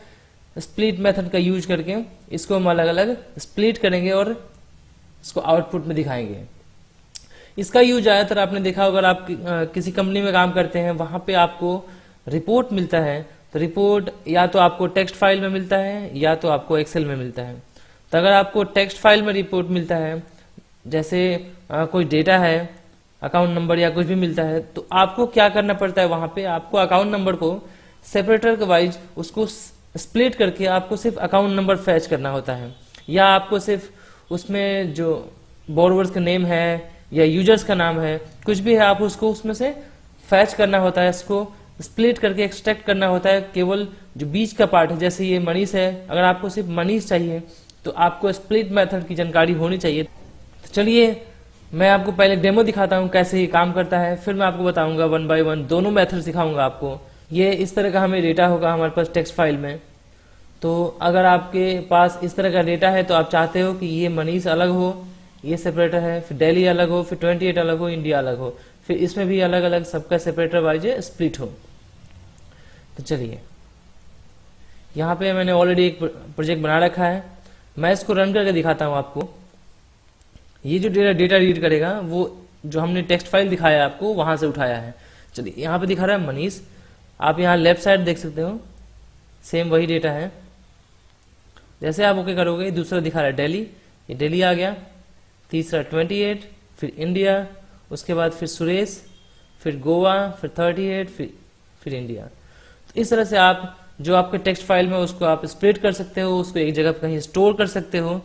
स्प्लिट मेथड का यूज करके इसको हम अलग अलग स्प्लिट करेंगे और इसको आउटपुट में दिखाएंगे। इसका यूज ज़्यादातर आपने देखा होगा, अगर आप किसी कंपनी में काम करते हैं, वहां पे आपको रिपोर्ट मिलता है, तो रिपोर्ट या तो आपको टेक्स्ट फाइल में मिलता है या तो आपको एक्सेल में मिलता है। तो अगर आपको टेक्स्ट फाइल में रिपोर्ट मिलता है, जैसे कोई डेटा है, अकाउंट नंबर या कुछ भी मिलता है, तो आपको क्या करना पड़ता है, वहां पे आपको अकाउंट नंबर को सेपरेटर के वाइज उसको स्प्लिट करके आपको सिर्फ अकाउंट नंबर फैच करना होता है, या आपको सिर्फ उसमें जो बोरोवर्स का नेम है या यूजर्स का नाम है, कुछ भी है, आप उसको उसमें से फैच करना होता है, इसको स्प्लिट करके एक्सट्रैक्ट करना होता है। केवल जो बीच का पार्ट है, जैसे ये मनीष है, अगर आपको सिर्फ मनीष चाहिए तो आपको स्प्लिट मेथड की जानकारी होनी चाहिए। तो चलिए मैं आपको पहले डेमो दिखाता हूँ कैसे ये काम करता है, फिर मैं आपको बताऊंगा वन बाय वन दोनों मेथड सिखाऊंगा आपको। ये इस तरह का हमें डेटा होगा हमारे पास टेक्स्ट फाइल में। तो अगर आपके पास इस तरह का डेटा है तो आप चाहते हो कि ये मनीष अलग हो, ये सेपरेटर है, फिर दिल्ली अलग हो, फिर 28 अलग हो, इंडिया अलग हो, फिर इसमें भी अलग अलग सबका सेपरेटर वाइज स्प्लिट हो। तो चलिए यहाँ पे मैंने ऑलरेडी एक प्रोजेक्ट बना रखा है, मैं इसको रन करके दिखाता हूँ आपको। ये जो डेटा रीड करेगा वो जो हमने टेक्स्ट फाइल दिखाया आपको वहां से उठाया है। चलिए यहाँ पे दिखा रहा है मनीष, आप यहाँ लेफ्ट साइड देख सकते हो, सेम वही डेटा है। जैसे आप ओके करोगे दूसरा दिखा रहा है दिल्ली, ये दिल्ली आ गया, तीसरा 28, फिर इंडिया, उसके बाद फिर सुरेश, फिर गोवा, फिर 38, फिर इंडिया। तो इस तरह से आप जो आपके टेक्स्ट फाइल में उसको आप स्प्लिट कर सकते हो, उसको एक जगह कहीं स्टोर कर सकते हो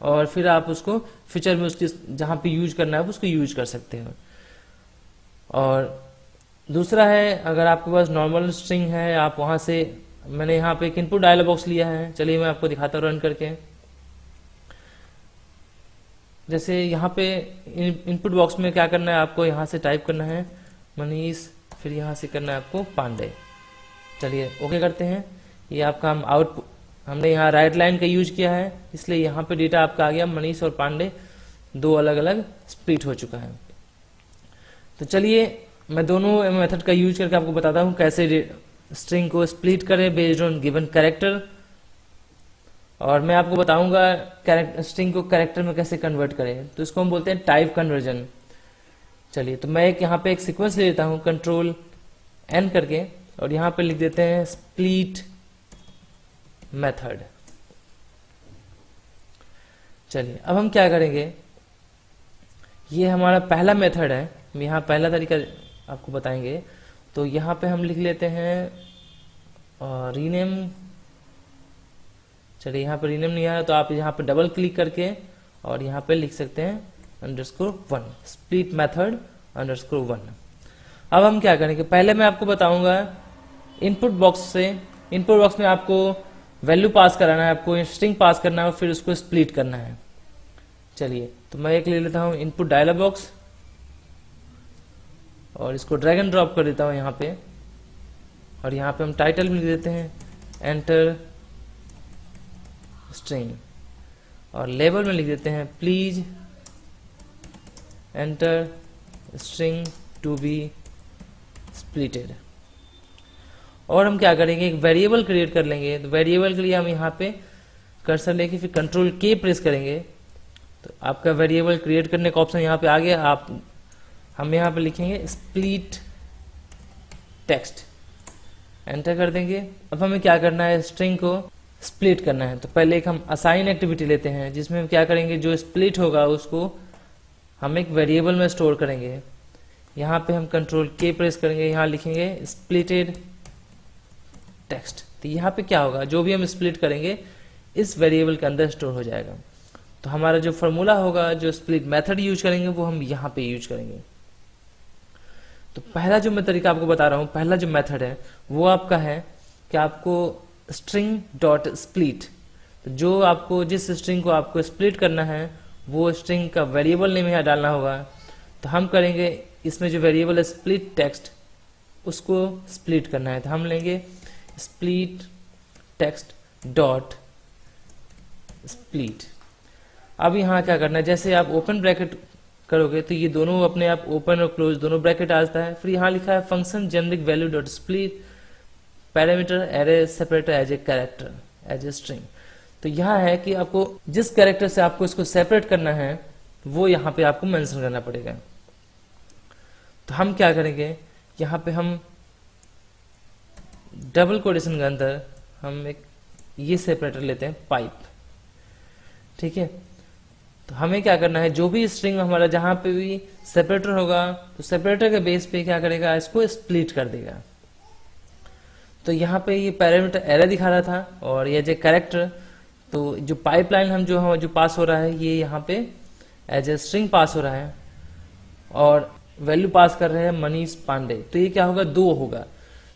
और फिर आप उसको फ्यूचर में उसकी जहां पे यूज करना है उसको यूज कर सकते हो। और दूसरा है, अगर आपके पास नॉर्मल स्ट्रिंग है, आप वहां से, मैंने यहाँ पे एक इनपुट डायलॉग बॉक्स लिया है, चलिए मैं आपको दिखाता हूँ रन करके। जैसे यहाँ पे इनपुट बॉक्स में क्या करना है, आपको यहाँ से टाइप करना है मनीष, फिर यहाँ से करना है आपको पांडे। चलिए ओके करते हैं। ये आपका हम आउटपुट, हमने यहाँ राइट लाइन का यूज किया है, इसलिए यहाँ पे डेटा आपका आ गया मनीष और पांडे, दो अलग अलग स्प्लिट हो चुका है। तो चलिए मैं दोनों मेथड का यूज करके आपको बताता हूँ कैसे स्ट्रिंग को स्प्लिट करें बेस्ड ऑन गिवन कैरेक्टर, और मैं आपको बताऊंगा स्ट्रिंग को कैरेक्टर में कैसे कन्वर्ट करें। तो इसको हम बोलते हैं टाइप कन्वर्जन। चलिए तो मैं यहाँ पे एक सीक्वेंस ले लेता हूँ कंट्रोल एन करके, और यहाँ पे लिख देते हैं स्प्लिट मेथड। चलिए अब हम क्या करेंगे, ये हमारा पहला मेथड है, हम यहाँ पहला तरीका आपको बताएंगे। तो यहाँ पे हम लिख लेते हैं रीनेम। चलिए यहाँ पे रीनेम नहीं आया तो आप यहाँ पे डबल क्लिक करके और यहाँ पे लिख सकते हैं _1, स्प्लिट मेथड _1। अब हम क्या करेंगे, पहले मैं आपको बताऊंगा इनपुट बॉक्स से, इनपुट बॉक्स में आपको वैल्यू पास कराना है, आपको स्ट्रिंग पास करना है और फिर उसको स्प्लिट करना है। चलिए तो मैं एक ले लेता हूँ इनपुट डायलॉग बॉक्स और इसको ड्रैग एंड ड्रॉप कर देता हूँ यहाँ पे, और यहाँ पे हम टाइटल में लिख देते हैं एंटर स्ट्रिंग, और लेबल में लिख देते हैं please enter string to be splitted. और हम क्या करेंगे, एक वेरिएबल क्रिएट कर लेंगे। तो वेरिएबल के लिए हम यहाँ पे कर्सर लेके फिर कंट्रोल के प्रेस करेंगे, तो आपका वेरिएबल क्रिएट करने का ऑप्शन यहाँ पे आ गया। हम यहाँ पे लिखेंगे स्प्लिट टेक्स्ट, एंटर कर देंगे। अब हमें क्या करना है, स्ट्रिंग को स्प्लिट करना है। तो पहले एक हम असाइन एक्टिविटी लेते हैं, जिसमें हम क्या करेंगे, जो स्प्लिट होगा उसको हम एक वेरिएबल में स्टोर करेंगे। यहाँ पे हम कंट्रोल के प्रेस करेंगे, यहाँ लिखेंगे स्प्लिटेड टेक्स्ट। तो यहाँ पे क्या होगा, जो भी हम स्प्लिट करेंगे इस वेरिएबल के अंदर स्टोर हो जाएगा। तो हमारा जो फॉर्मूला होगा, जो स्प्लिट मेथड यूज करेंगे वो हम यहाँ पे यूज करेंगे। तो पहला जो मैं तरीका आपको बता रहा हूँ, पहला जो मेथड है वो आपका है कि आपको स्ट्रिंग डॉट स्प्लिट, तो जो आपको जिस स्ट्रिंग को आपको स्प्लिट करना है वो स्ट्रिंग का वेरिएबल नेम यहाँ डालना होगा। तो हम करेंगे, इसमें जो वेरिएबल है स्प्लिट टेक्स्ट, उसको स्प्लिट करना है। तो हम लेंगे स्प्लिट टेक्स्ट डॉट स्प्लिट। अब यहाँ क्या करना है, जैसे आप ओपन ब्रैकेट करोगे तो ये दोनों अपने आप ओपन और क्लोज दोनों ब्रैकेट आता है। फिर यहाँ लिखा है function generic value dot split parameter array separator as a character as a string. तो यहाँ है कि आपको जिस कैरेक्टर से आपको इसको सेपरेट करना है वो यहाँ पे आपको मेंशन करना पड़ेगा। तो हम क्या करेंगे, यहाँ पे हम डबल कोटेशन के अंदर हम एक ये सेपरेटर लेते हैं पाइप, ठीक है। तो हमें क्या करना है, जो भी स्ट्रिंग हमारा जहां पे भी सेपरेटर होगा तो सेपरेटर के बेस पे क्या करेगा, इसको स्प्लिट कर देगा। तो यहाँ पे ये पैरामीटर एरर दिखा रहा था और ये जो कैरेक्टर, तो जो पाइपलाइन हम जो पास हो रहा है ये यहाँ पे एज ए स्ट्रिंग पास हो रहा है और वैल्यू पास कर रहे हैं मनीष पांडे, तो ये क्या होगा, 2 होगा।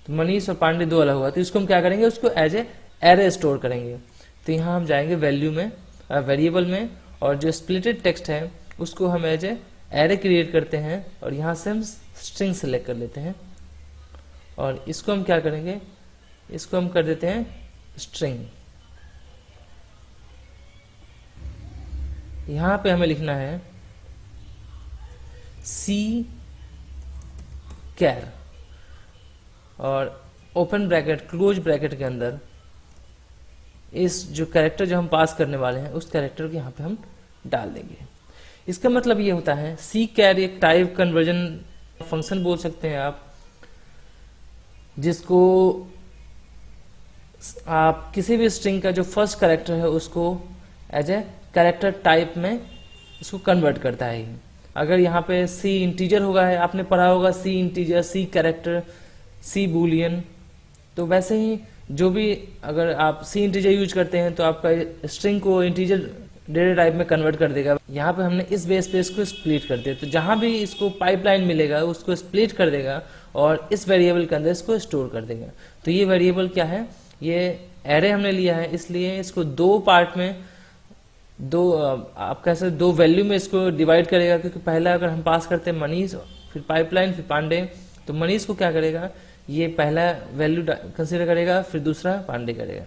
तो मनीष और पांडे 2 अलग होगा, तो इसको हम क्या करेंगे, उसको एज ए एरे स्टोर करेंगे। तो यहाँ हम जाएंगे वैल्यू में, वेरिएबल में, और जो स्प्लिटेड टेक्स्ट है उसको हम एज ए एरे क्रिएट करते हैं और यहाँ से हम स्ट्रिंग सेलेक्ट कर लेते हैं और इसको हम क्या करेंगे, इसको हम कर देते हैं स्ट्रिंग। यहाँ पे हमें लिखना है सी कैर और ओपन ब्रैकेट क्लोज ब्रैकेट के अंदर इस जो कैरेक्टर जो हम पास करने वाले हैं उस कैरेक्टर को यहाँ पे हम डाल देंगे। इसका मतलब ये होता है सी कैर एक टाइप कन्वर्जन फंक्शन बोल सकते हैं आप, जिसको आप किसी भी स्ट्रिंग का जो फर्स्ट कैरेक्टर है उसको एज ए कैरेक्टर टाइप में इसको कन्वर्ट करता है। अगर यहाँ पे सी इंटीजर होगा है, आपने पढ़ा होगा सी इंटीजर, सी कैरेक्टर, सी बूलियन, तो वैसे ही जो भी अगर आप सी इंटीजर यूज करते हैं तो आपका स्ट्रिंग को इंटीजर डेटा टाइप में कन्वर्ट कर देगा। यहाँ पे हमने इस बेस पे इसको स्प्लिट कर दिया, तो जहां भी इसको पाइपलाइन मिलेगा उसको स्प्लिट कर देगा और इस वेरिएबल के अंदर इसको स्टोर कर देगा। तो ये वेरिएबल क्या है, ये एरे हमने लिया है, इसलिए इसको 2 पार्ट में, आप कह सकते 2 वैल्यू में इसको डिवाइड करेगा। क्योंकि पहला अगर हम पास करते हैं मनीष, फिर पाइपलाइन, फिर पांडे, तो मनीष को क्या करेगा, ये पहला वैल्यू कंसीडर करेगा, फिर दूसरा पांडे करेगा।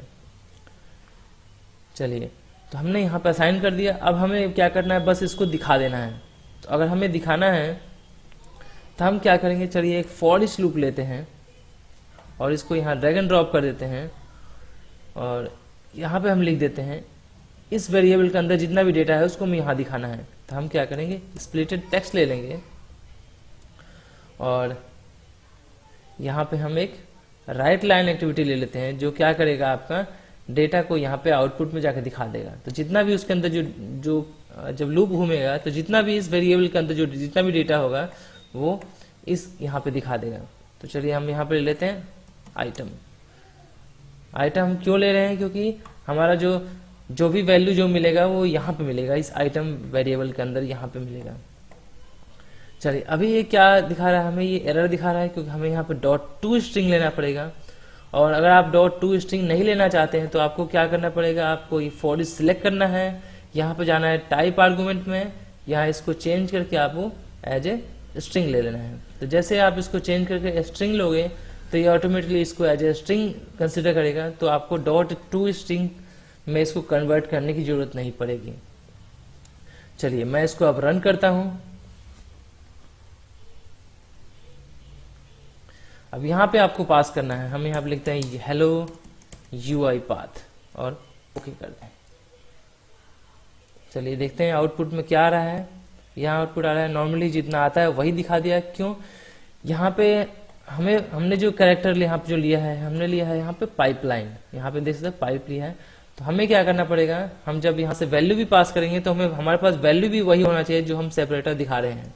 चलिए, तो हमने यहाँ पे असाइन कर दिया। अब हमें क्या करना है, बस इसको दिखा देना है। तो अगर हमें दिखाना है तो हम क्या करेंगे, चलिए एक फॉर ईच लूप लेते हैं और इसको यहाँ ड्रैग एंड ड्रॉप कर देते हैं और यहाँ पे हम लिख देते हैं इस वेरिएबल के अंदर जितना भी डेटा है उसको हमें यहाँ दिखाना है। तो हम क्या करेंगे, स्प्लिटेड टेक्स्ट ले लेंगे और यहाँ पे हम एक राइट लाइन एक्टिविटी ले लेते हैं जो क्या करेगा, आपका डेटा को यहाँ पे आउटपुट में जाकर दिखा देगा। तो जितना भी उसके अंदर जो जब लूप घूमेगा तो जितना भी इस वेरिएबल के अंदर जो जितना भी डेटा होगा वो इस यहाँ पे दिखा देगा। तो चलिए हम यहाँ पे ले लेते हैं आइटम। आइटम हम क्यों ले रहे हैं, क्योंकि हमारा जो भी वैल्यू जो मिलेगा वो यहाँ पे मिलेगा, इस आइटम वेरिएबल के अंदर यहाँ पे मिलेगा। चलिए, अभी ये क्या दिखा रहा है, हमें ये एरर दिखा रहा है क्योंकि हमें यहाँ पे .to स्ट्रिंग लेना पड़ेगा। और अगर आप .to स्ट्रिंग नहीं लेना चाहते हैं तो आपको क्या करना पड़ेगा, आपको ये फॉर ईच सिलेक्ट करना है, यहाँ पे जाना है टाइप आर्गुमेंट में, यहाँ इसको चेंज करके आपको एज ए स्ट्रिंग ले लेना है। तो जैसे आप इसको चेंज करके स्ट्रिंग लोगे तो ये ऑटोमेटिकली इसको एज ए स्ट्रिंग कंसिडर करेगा, तो आपको .to स्ट्रिंग में इसको कन्वर्ट करने की जरूरत नहीं पड़ेगी। चलिए, मैं इसको अब रन करता हूं। अब यहाँ पे आपको पास करना है, हम यहाँ पे लिखते हैं हेलो UI पाथ और ओके कर दें। चलिए देखते हैं आउटपुट में क्या आ रहा है। यहाँ आउटपुट आ रहा है नॉर्मली जितना आता है वही दिखा दिया। क्यों, यहाँ पे हमने जो कैरेक्टर यहाँ पे जो लिया है, हमने लिया है यहाँ पे पाइपलाइन, यहाँ पे देख सकते हैं पाइप लिया है। तो हमें क्या करना पड़ेगा, हम जब यहाँ से वैल्यू भी पास करेंगे तो हमारे पास वैल्यू भी वही होना चाहिए जो हम सेपरेटर दिखा रहे हैं,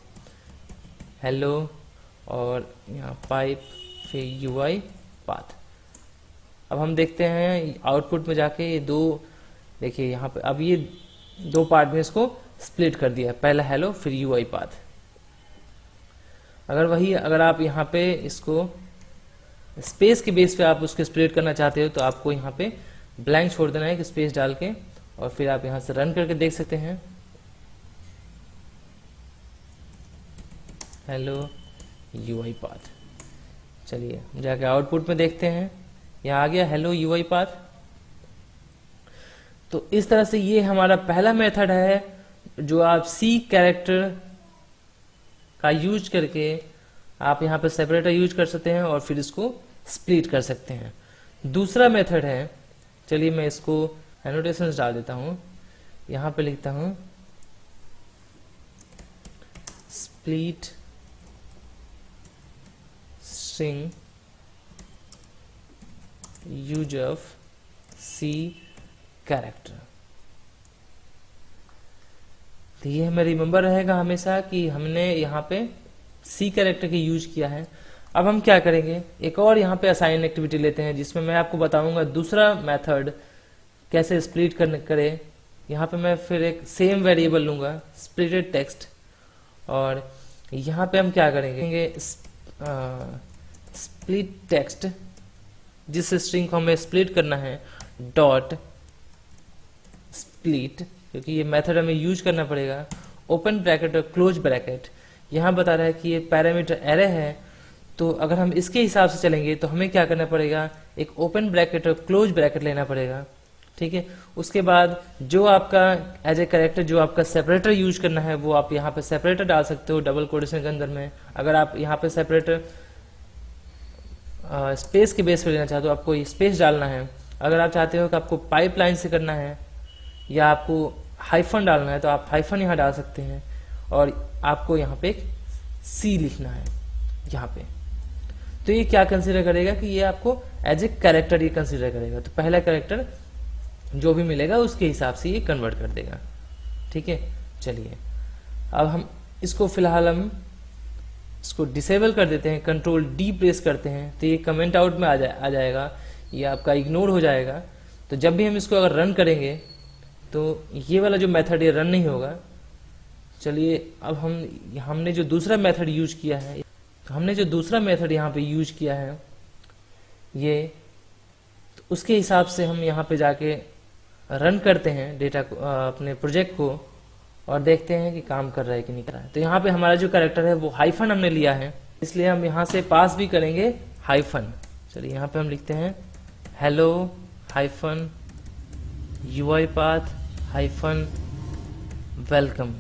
हेलो और यहाँ पाइप फिर UI पाथ। अब हम देखते हैं आउटपुट में जाके ये 2, देखिए यहाँ पे अब ये 2 पार्ट में इसको स्प्लिट कर दिया, पहला हेलो फिर UI पाथ। अगर आप यहाँ पे इसको स्पेस के बेस पे आप उसको स्प्लिट करना चाहते हो तो आपको यहाँ पे ब्लैंक छोड़ देना है, एक स्पेस डाल के, और फिर आप यहाँ से रन करके देख सकते हैं हेलो UI पाथ। चलिए जाके आउटपुट में देखते हैं, यहाँ आ गया हेलो UI पाथ। तो इस तरह से ये हमारा पहला मेथड है जो आप सी कैरेक्टर का यूज करके आप यहाँ पे सेपरेटर यूज कर सकते हैं और फिर इसको स्प्लिट कर सकते हैं। दूसरा मेथड है, चलिए मैं इसको एनोटेशंस डाल देता हूं, यहाँ पे लिखता हूं split string use of C character. तो ये हमें रिमेंबर रहेगा हमेशा कि हमने यहाँ पे सी कैरेक्टर की यूज किया है। अब हम क्या करेंगे, एक और यहाँ पे असाइन एक्टिविटी लेते हैं जिसमें मैं आपको बताऊंगा दूसरा मेथड कैसे स्प्लिट करे यहाँ पे मैं फिर एक सेम वेरिएबल लूंगा स्प्लिटेड टेक्स्ट, और यहाँ पे हम क्या करेंगे, स्प्लिट टेक्स्ट, जिस स्ट्रिंग को हमें स्प्लिट करना है, डॉट स्प्लिट, क्योंकि ये मेथड हमें यूज करना पड़ेगा, ओपन ब्रैकेट और क्लोज ब्रैकेट। यहाँ बता रहा है कि ये पैरामीटर एरे है, तो अगर हम इसके हिसाब से चलेंगे तो हमें क्या करना पड़ेगा, एक ओपन ब्रैकेट और क्लोज ब्रैकेट लेना पड़ेगा। ठीक है, उसके बाद जो आपका एज ए कैरेक्टर जो आपका सेपरेटर यूज करना है वो आप यहाँ पे सेपरेटर डाल सकते हो डबल कोटेशन के अंदर में। अगर आप यहाँ पे सेपरेटर स्पेस के बेस पे लेना चाहते हो, आपको स्पेस डालना है। अगर आप चाहते हो कि आपको पाइपलाइन से करना है या आपको हाइफन डालना है तो आप हाइफन यहाँ डाल सकते हैं, और आपको यहाँ पे एक सी लिखना है यहाँ पे। तो ये क्या कंसीडर करेगा कि ये आपको एज ए कैरेक्टर ये कंसीडर करेगा, तो पहला कैरेक्टर जो भी मिलेगा उसके हिसाब से ये कन्वर्ट कर देगा। ठीक है, चलिए अब हम इसको फिलहाल हम इसको डिसेबल कर देते हैं, कंट्रोल डी प्रेस करते हैं तो ये कमेंट आउट में आ जाएगा, ये आपका इग्नोर हो जाएगा। तो जब भी हम इसको अगर रन करेंगे तो ये वाला जो मेथड ये रन नहीं होगा। चलिए अब हमने जो दूसरा मेथड यूज किया है, हमने जो दूसरा मेथड यहाँ पे यूज किया है ये, तो उसके हिसाब से हम यहाँ पे जाके रन करते हैं डेटा को, अपने प्रोजेक्ट को, और देखते हैं कि काम कर रहा है कि नहीं कर रहा है। तो यहाँ पे हमारा जो कैरेक्टर है वो हाइफन हमने लिया है, इसलिए हम यहाँ से पास भी करेंगे हाइफन। चलिए यहाँ पे हम लिखते हैं hello hyphen UiPath hyphen welcome.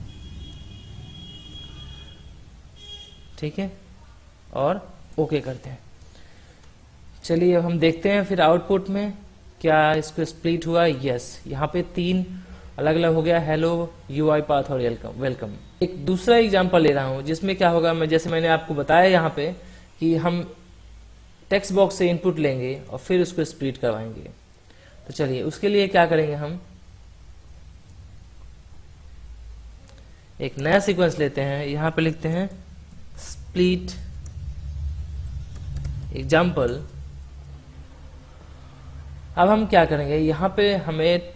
ठीक है, और ओके करते हैं। चलिए अब हम देखते हैं फिर आउटपुट में क्या इसको स्प्लिट हुआ। यस, यहाँ पे 3 अलग अलग हो गया, हेलो UiPath और वेलकम। एक दूसरा एग्जांपल ले रहा हूँ जिसमें क्या होगा, जैसे मैंने आपको बताया यहाँ पे कि हम टेक्स्ट बॉक्स से इनपुट लेंगे और फिर उसको स्प्लिट करवाएंगे। तो चलिए उसके लिए क्या करेंगे, हम एक नया सीक्वेंस लेते हैं, यहाँ पे लिखते हैं स्प्लिट एग्जाम्पल। अब हम क्या करेंगे, यहाँ पे हमें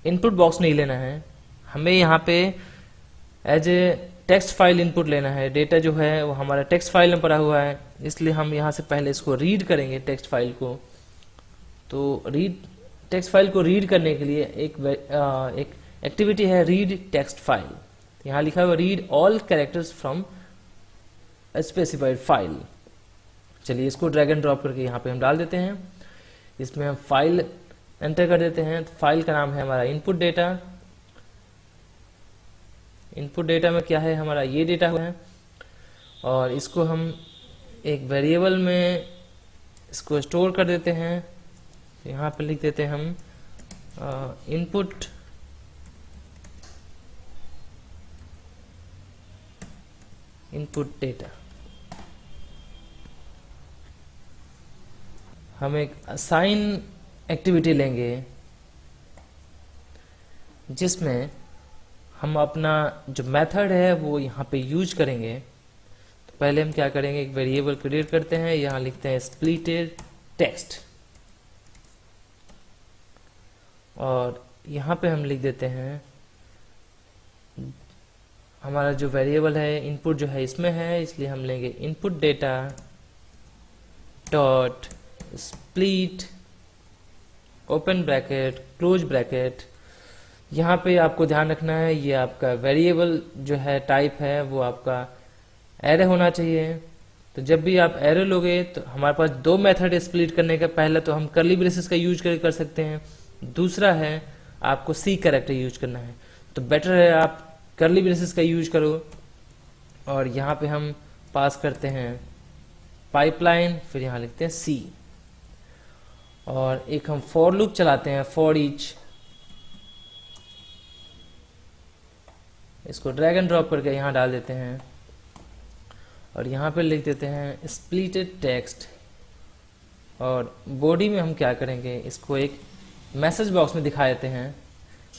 इनपुट बॉक्स नहीं लेना है, हमें यहाँ पे as a text file input लेना है। डेटा जो है वो हमारा टेक्स्ट फाइल में पड़ा हुआ है, इसलिए हम यहाँ से पहले इसको रीड करेंगे टेक्स्ट फाइल को। तो टेक्स्ट फाइल को रीड करने के लिए एक एक्टिविटी है रीड टेक्स्ट फाइल। यहाँ लिखा हुआ read all characters from specified file. चलिए इसको ड्रैग एंड ड्रॉप करके यहाँ पे हम डाल देते हैं। इसमें हम फाइल एंटर कर देते हैं, तो फाइल का नाम है हमारा इनपुट डेटा। इनपुट डेटा में क्या है, हमारा ये डेटा है, और इसको हम एक वेरिएबल में इसको स्टोर कर देते हैं। तो यहाँ पे लिख देते हैं हम इनपुट डेटा। हम एक असाइन एक्टिविटी लेंगे जिसमें हम अपना जो मेथड है वो यहाँ पे यूज करेंगे। तो पहले हम क्या करेंगे, एक वेरिएबल क्रिएट करते हैं, यहाँ लिखते हैं स्प्लिटेड टेक्स्ट, और यहाँ पे हम लिख देते हैं हमारा जो वेरिएबल है इनपुट जो है इसमें है, इसलिए हम लेंगे input data dot split open bracket close bracket. यहाँ पे आपको ध्यान रखना है ये आपका वेरिएबल जो है टाइप है वो आपका एरे होना चाहिए। तो जब भी आप एरे लोगे तो हमारे पास 2 मेथड है स्प्लिट करने का। पहला तो हम कर्ली ब्रेसेस का यूज कर सकते हैं, दूसरा है आपको सी कैरेक्टर यूज करना है। तो बेटर है आप कर्ली ब्रेसेस का यूज करो, और यहाँ पे हम पास करते हैं पाइपलाइन, फिर यहाँ लिखते हैं सी, और एक हम फॉर लूप चलाते हैं फॉर ईच। इसको ड्रैग एंड ड्रॉप करके यहाँ डाल देते हैं, और यहाँ पे लिख देते हैं स्प्लिटेड टेक्स्ट, और बॉडी में हम क्या करेंगे, इसको एक मैसेज बॉक्स में दिखा देते हैं।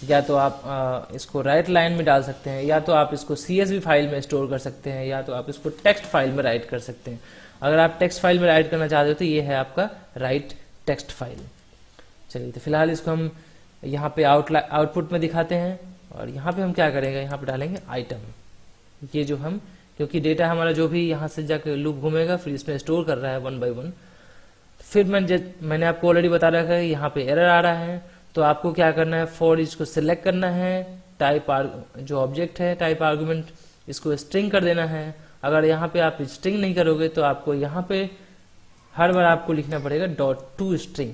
या तो आप इसको राइट लाइन में डाल सकते हैं, या तो आप इसको CSV फाइल में स्टोर कर सकते हैं, या तो आप इसको टेक्स्ट फाइल में राइट कर सकते हैं। अगर आप टेक्स्ट फाइल में राइट करना चाहते हो तो ये है आपका राइट टेक्स्ट फाइल। चलिए तो फिलहाल इसको हम यहाँ पे आउटपुट में दिखाते हैं। और यहाँ पे हम क्या करेंगे, यहाँ पे डालेंगे आइटम। ये जो हम, क्योंकि डेटा हमारा जो भी यहाँ से जाकर लूप घूमेगा फिर इसमें स्टोर कर रहा है 1 बाय 1। फिर मैंने आपको ऑलरेडी बता रखा है यहाँ पे एरर आ रहा है, तो आपको क्या करना है, फॉर इसको सिलेक्ट करना है, टाइप जो ऑब्जेक्ट है टाइप आर्गुमेंट इसको स्ट्रिंग कर देना है। अगर यहाँ पे आप स्ट्रिंग नहीं करोगे तो आपको यहाँ पे हर बार आपको लिखना पड़ेगा .to स्ट्रिंग।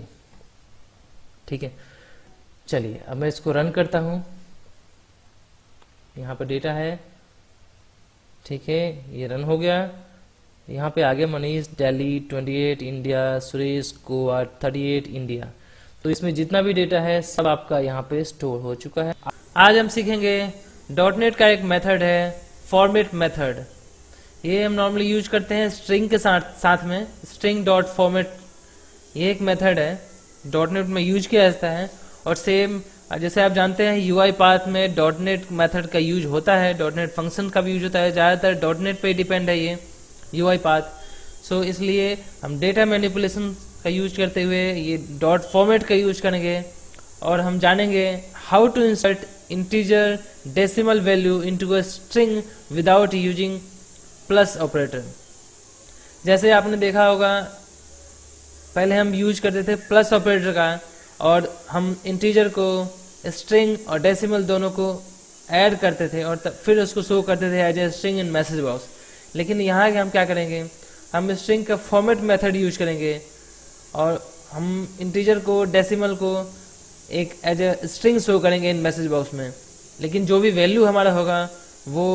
ठीक है, चलिए अब मैं इसको रन करता हूँ। यहाँ पे डेटा है, ठीक है, ये रन हो गया। यहाँ पे आगे मनीष दिल्ली 28 इंडिया, सुरेश गोवा 38 इंडिया। तो इसमें जितना भी डेटा है सब आपका यहाँ पे स्टोर हो चुका है। आज हम सीखेंगे .NET का एक मेथड है फॉर्मेट मेथड। ये हम नॉर्मली यूज करते हैं स्ट्रिंग के साथ में, स्ट्रिंग डॉट फॉर्मेट। ये एक मेथड है .NET में यूज किया जाता है। और सेम जैसे आप जानते हैं UI पाथ में .NET मेथड का यूज होता है, .NEट फंक्शन का भी यूज होता है। ज़्यादातर .NEट पे डिपेंड है ये UI पाथ। सो इसलिए हम डेटा मैनिपुलेशन का यूज करते हुए ये डॉट फॉर्मेट का यूज करेंगे। और हम जानेंगे how to insert integer decimal value into a string without using plus operator. जैसे आपने देखा होगा पहले हम यूज करते थे प्लस ऑपरेटर का, और हम इंटीजर को स्ट्रिंग और डेसिमल दोनों को ऐड करते थे और फिर उसको शो करते थे as a string in message box. लेकिन यहाँ हम क्या करेंगे, हम स्ट्रिंग का फॉर्मेट मेथड यूज करेंगे और हम इंटीजर को डेसिमल को एक एज ए स्ट्रिंग शो करेंगे इन मैसेज बॉक्स में। लेकिन जो भी वैल्यू हमारा होगा वो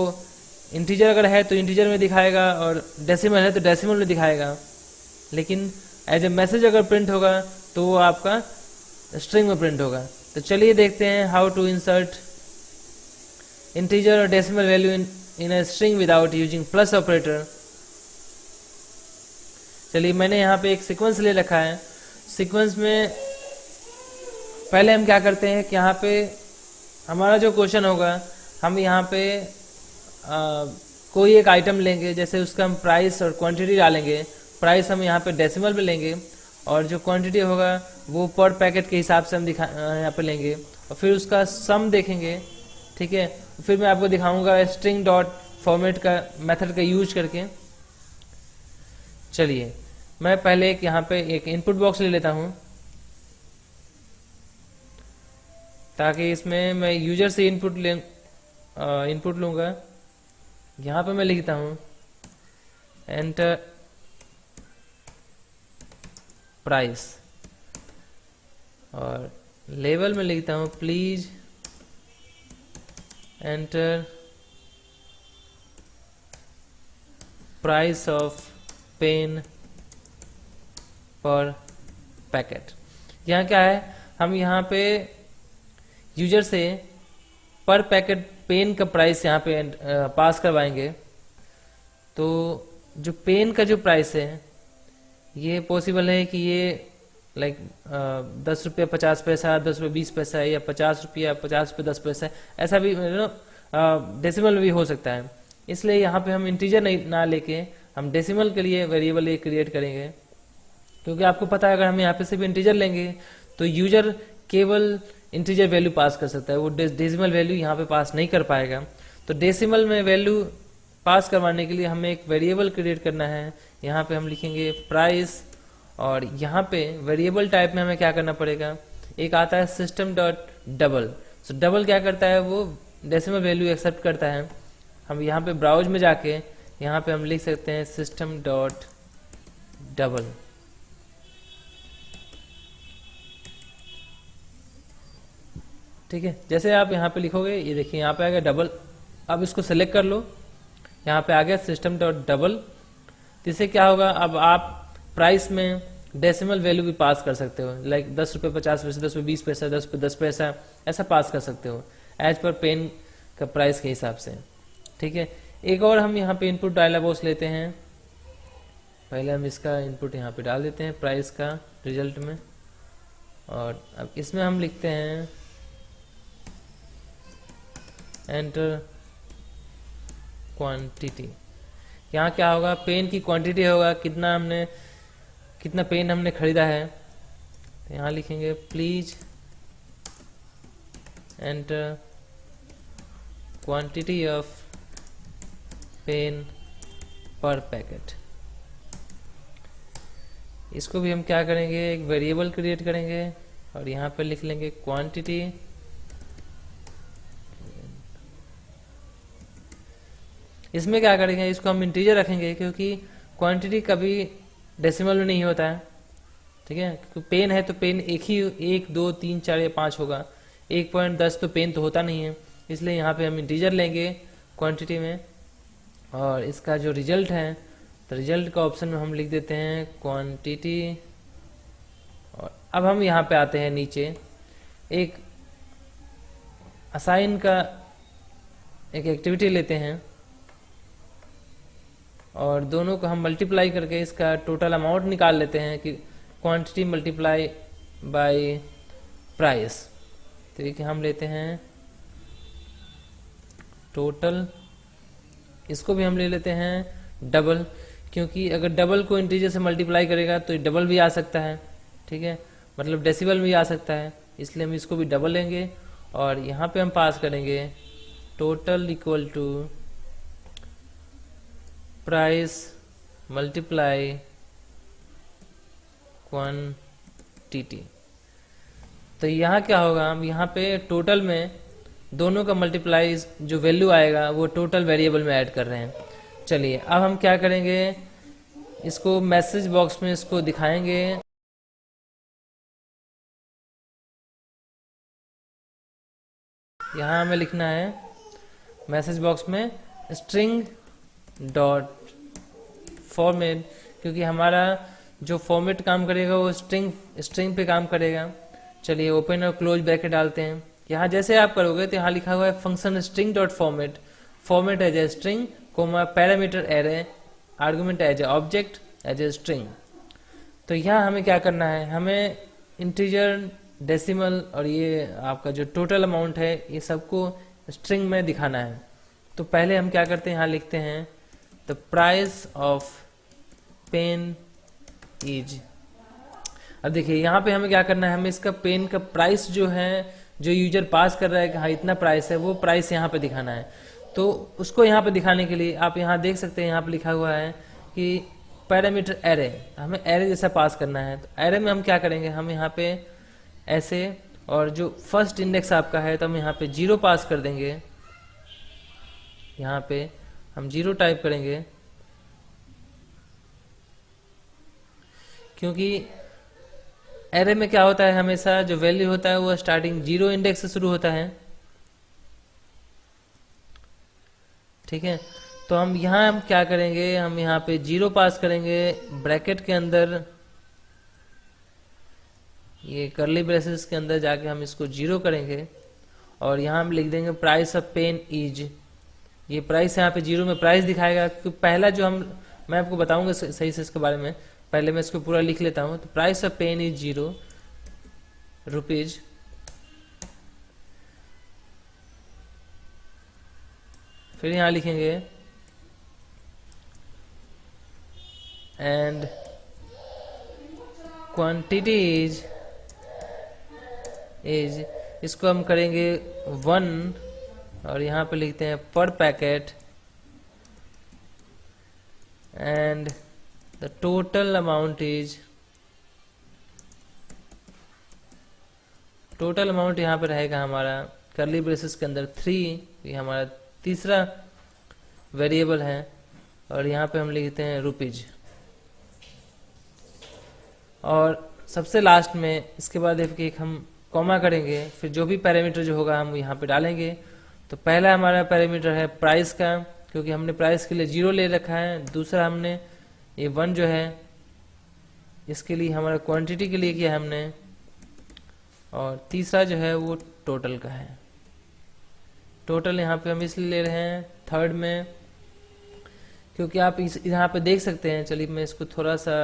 इंटीजर अगर है तो इंटीजर में दिखाएगा और डेसिमल है तो डेसिमल में दिखाएगा। लेकिन एज ए मैसेज अगर प्रिंट होगा तो वो आपका स्ट्रिंग में प्रिंट होगा। तो चलिए देखते हैं हाउ टू इंसर्ट इंटीजर और decimal value in a string without using plus operator. चलिए मैंने यहाँ पे एक सीक्वेंस ले रखा है। सीक्वेंस में पहले हम क्या करते हैं कि यहाँ पे हमारा जो क्वेश्चन होगा हम यहाँ पे कोई एक आइटम लेंगे, जैसे उसका हम प्राइस और क्वांटिटी डालेंगे। प्राइस हम यहाँ पे डेसिमल में लेंगे और जो क्वांटिटी होगा वो पर पैकेट के हिसाब से हम यहाँ पे लेंगे और फिर उसका सम देखेंगे। ठीक है, फिर मैं आपको दिखाऊंगा स्ट्रिंग डॉट फॉर्मेट का मेथड का यूज करके। चलिए मैं पहले यहाँ पे एक इनपुट बॉक्स ले लेता हूँ ताकि इसमें मैं यूजर से इनपुट लूंगा। यहाँ पे मैं लिखता हूँ एंटर प्राइस और लेवल में लिखता हूँ please enter price of pen per packet. यहाँ क्या है, हम यहाँ पे यूजर से पर पैकेट पेन का प्राइस यहाँ पे पास करवाएंगे। तो जो पेन का जो प्राइस है ये पॉसिबल है कि ये लाइक 10 रुपये 50 पैसा, 10 रुपये 20 पैसा या 50 रुपया 50 रुपये 10 पैसा, ऐसा भी डेसिमल भी हो सकता है। इसलिए यहाँ पे हम इंटीजर नहीं ना लेके हम डेसिमल के लिए वेरिएबल एक क्रिएट करेंगे, क्योंकि आपको पता है अगर हम यहाँ पे सिर्फ इंटीजर लेंगे तो यूजर केवल इंटीजर वैल्यू पास कर सकता है, वो डेसिमल वैल्यू यहाँ पे पास नहीं कर पाएगा। तो डेसिमल में वैल्यू पास करवाने के लिए हमें एक वेरिएबल क्रिएट करना है। यहाँ पे हम लिखेंगे प्राइस और यहाँ पे वेरिएबल टाइप में हमें क्या करना पड़ेगा, एक आता है सिस्टम डॉट डबल। सो डबल क्या करता है, वो डेसिमल वैल्यू एक्सेप्ट करता है। हम यहाँ पे ब्राउज में जाके यहाँ पे हम लिख सकते हैं सिस्टम डॉट डबल। ठीक है, जैसे आप यहाँ पे लिखोगे ये देखिए यहाँ पे आ गया डबल। अब इसको सेलेक्ट कर लो, यहाँ पे आ गया सिस्टम डॉट डबल। इससे क्या होगा, अब आप प्राइस में डेसिमल वैल्यू भी पास कर सकते हो, लाइक 10 रुपये 50 पैसे, 10 रुपये 20 पैसा, 10 रुपये 10 पैसा, ऐसा पास कर सकते हो एज पर पेन का प्राइस के हिसाब से। ठीक है, एक और हम यहाँ पे इनपुट डायलॉग बॉक्स लेते हैं। पहले हम इसका इनपुट यहाँ पे डाल देते हैं प्राइस का रिजल्ट में, और अब इसमें हम लिखते हैं एंटर क्वांटिटी। यहाँ क्या होगा, पेन की क्वांटिटी होगा, कितना पेन हमने खरीदा है। तो यहाँ लिखेंगे please enter quantity of pen per packet. इसको भी हम क्या करेंगे, एक वेरिएबल क्रिएट करेंगे और यहाँ पे लिख लेंगे क्वांटिटी। इसमें क्या करेंगे, इसको हम इंटीजर रखेंगे क्योंकि क्वांटिटी कभी डेसिमल में नहीं होता है, ठीक है। क्योंकि पेन है तो पेन एक ही 1 2 3 4 या 5 होगा, 1.10 तो पेन तो होता नहीं है, इसलिए यहाँ पे हम इंटीजर लेंगे क्वांटिटी में। और इसका जो रिजल्ट है, तो रिजल्ट का ऑप्शन में हम लिख देते हैं क्वांटिटी। और अब हम यहाँ पे आते हैं नीचे, एक असाइन का एक एक्टिविटी लेते हैं और दोनों को हम मल्टीप्लाई करके इसका टोटल अमाउंट निकाल लेते हैं कि क्वांटिटी मल्टीप्लाई बाय प्राइस। तो ये हम लेते हैं टोटल, इसको भी हम ले लेते हैं डबल, क्योंकि अगर डबल को इंटीजर से मल्टीप्लाई करेगा तो डबल भी आ सकता है, ठीक है, मतलब डेसिबल भी आ सकता है, इसलिए हम इसको भी डबल लेंगे। और यहाँ पे हम पास करेंगे total equal to price multiply quantity. तो यहाँ क्या होगा, हम यहाँ पे टोटल में दोनों का मल्टीप्लाई जो वैल्यू आएगा वो टोटल वेरिएबल में ऐड कर रहे हैं। चलिए अब हम क्या करेंगे, इसको मैसेज बॉक्स में इसको दिखाएंगे। यहाँ हमें लिखना है मैसेज बॉक्स में स्ट्रिंग डॉट फॉर्मेट, क्योंकि हमारा जो फॉर्मेट काम करेगा वो स्ट्रिंग पे काम करेगा। चलिए ओपन और क्लोज ब्रैकेट डालते हैं। यहाँ जैसे आप करोगे तो यहाँ लिखा हुआ है function string dot format, format as a string comma parameter array argument as a object as a string. तो यहाँ हमें क्या करना है, हमें इंटीजर डेसिमल और ये आपका जो टोटल अमाउंट है ये सबको स्ट्रिंग में दिखाना है। तो पहले हम क्या करते हैं, यहाँ लिखते हैं the price of pen is. अब देखिए यहाँ पे हमें क्या करना है, हमें इसका पेन का प्राइस जो है, जो यूजर पास कर रहा है कि हाँ इतना प्राइस है, वो प्राइस यहाँ पे दिखाना है। तो उसको यहाँ पे दिखाने के लिए आप यहाँ देख सकते हैं, यहाँ पे लिखा हुआ है कि पैरामीटर एरे, हमें एरे जैसा पास करना है। तो एरे में हम क्या करेंगे, हम यहाँ पे ऐसे, और जो फर्स्ट इंडेक्स आपका है तो हम यहाँ पे 0 पास कर देंगे। यहाँ पे हम 0 टाइप करेंगे क्योंकि एरे में क्या होता है, हमेशा जो वैल्यू होता है वो स्टार्टिंग 0 इंडेक्स से शुरू होता है, ठीक है। तो हम यहाँ क्या करेंगे, हम यहाँ पे 0 पास करेंगे, ब्रैकेट के अंदर ये करली ब्रेसेस के अंदर जाके हम इसको 0 करेंगे और यहाँ हम लिख देंगे प्राइस ऑफ पेन इज। ये प्राइस यहाँ पे 0 में प्राइस दिखाएगा, क्योंकि पहला जो मैं आपको बताऊंगा सही से इसके बारे में, पहले मैं इसको पूरा लिख लेता हूँ। तो price of pen is 0 rupees, फिर यहाँ लिखेंगे एंड क्वांटिटी इज, इसको हम करेंगे 1 और यहाँ पे लिखते हैं पर packet and the total amount is, total amount यहाँ पे रहेगा हमारा करली ब्रेसेस के अंदर 3, ये हमारा तीसरा वेरिएबल है, और यहाँ पे हम लिखते हैं रुपीज। और सबसे लास्ट में इसके बाद एक हम कॉमा करेंगे, फिर जो भी पैरामीटर जो होगा हम यहाँ पे डालेंगे। तो पहला हमारा पैरामीटर है प्राइस का, क्योंकि हमने प्राइस के लिए 0 ले रखा है। दूसरा हमने ये 1 जो है इसके लिए हमारा क्वांटिटी के लिए किया है हमने, और तीसरा जो है वो टोटल का है। टोटल यहाँ पे हम इसलिए ले रहे हैं थर्ड में क्योंकि आप यहाँ पे देख सकते हैं। चलिए मैं इसको थोड़ा सा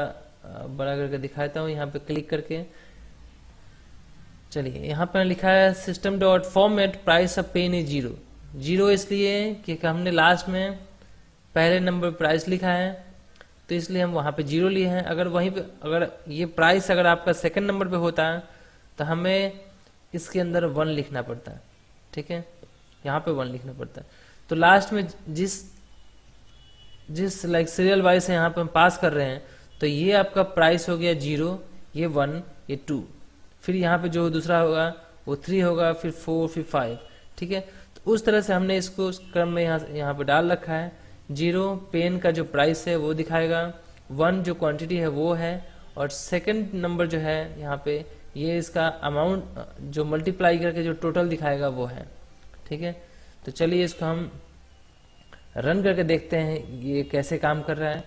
बड़ा करके दिखाता हूँ, यहाँ पे क्लिक करके। चलिए यहाँ पे लिखा है system dot format price of pen is 0। 0 इसलिए कि हमने लास्ट में पहले नंबर प्राइस लिखा है, तो इसलिए हम वहाँ पे 0 लिए हैं। अगर वहीं पे अगर ये प्राइस अगर आपका सेकंड नंबर पे होता तो हमें इसके अंदर 1 लिखना पड़ता, ठीक है, यहाँ पे 1 लिखना पड़ता है। तो लास्ट में जिस लाइक सीरियल वाइज से यहाँ पे हम पास कर रहे हैं, तो ये आपका प्राइस हो गया 0, ये 1, ये 2, फिर यहाँ पे जो दूसरा होगा वो 3 होगा, फिर 4, फिर 5, ठीक है। तो उस तरह से हमने इसको उस क्रम में यहाँ पे डाल रखा है। 0 पेन का जो प्राइस है वो दिखाएगा, 1 जो क्वांटिटी है वो है, और सेकंड नंबर जो है यहाँ पे ये इसका अमाउंट जो मल्टीप्लाई करके जो टोटल दिखाएगा वो है, ठीक है। तो चलिए इसको हम रन करके देखते हैं ये कैसे काम कर रहा है।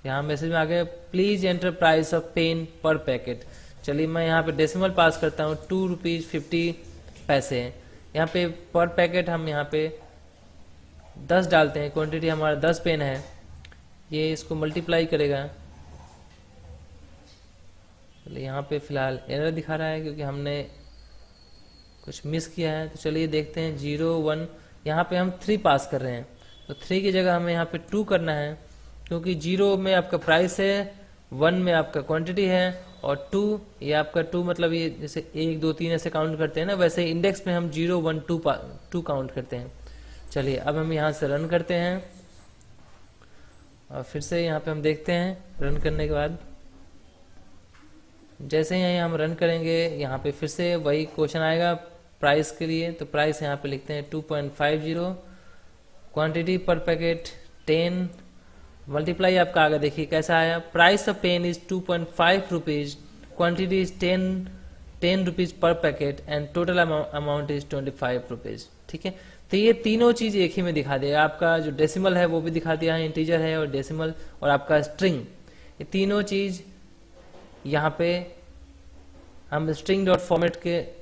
यहाँ मैसेज में आ गया please enter price of pen per packet. चलिए मैं यहाँ पे डेसिमल पास करता हूँ, 2 रुपीज 50 पैसे। यहाँ पे पर पैकेट हम यहाँ पे 10 डालते हैं, क्वांटिटी हमारा 10 पेन है, ये इसको मल्टीप्लाई करेगा। चलिए यहाँ पे फिलहाल एरर दिखा रहा है क्योंकि हमने कुछ मिस किया है। तो चलिए देखते हैं 0, 1, यहाँ पे हम 3 पास कर रहे हैं, तो 3 की जगह हमें यहाँ पे 2 करना है, क्योंकि 0 में आपका प्राइस है, 1 में आपका क्वांटिटी है, और 2 ये आपका 2 मतलब ये जैसे 1, 2, 3 ऐसे काउंट करते हैं ना, वैसे इंडेक्स में हम 0, 1, 2 काउंट करते हैं। चलिए अब हम यहाँ से रन करते हैं और फिर से यहाँ पे हम देखते हैं रन करने के बाद जैसे ही हम रन करेंगे यहाँ पे फिर से वही क्वेश्चन आएगा प्राइस के लिए। तो प्राइस यहाँ पे लिखते हैं 2.50, क्वांटिटी पर पैकेट 10, मल्टीप्लाई आपका आगे देखिए कैसा आया, price of pen is 2.5 rupees, quantity is 10 rupees per packet and total amount is 25 rupees, ठीक है। तो ये तीनों चीज एक ही में दिखा दिया, आपका जो डेसिमल है वो भी दिखा दिया है, इंटीजर है और डेसिमल और आपका स्ट्रिंग, ये तीनों चीज यहाँ पे हम स्ट्रिंग डॉट फॉर्मेट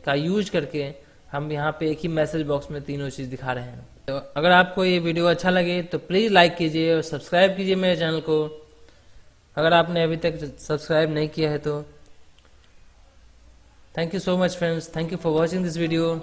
का यूज करके हम यहाँ पे एक ही मैसेज बॉक्स में तीनों चीज दिखा रहे हैं। तो अगर आपको ये वीडियो अच्छा लगे तो प्लीज लाइक कीजिए और सब्सक्राइब कीजिए मेरे चैनल को, अगर आपने अभी तक सब्सक्राइब नहीं किया है तो। Thank you so much friends, thank you for watching this video.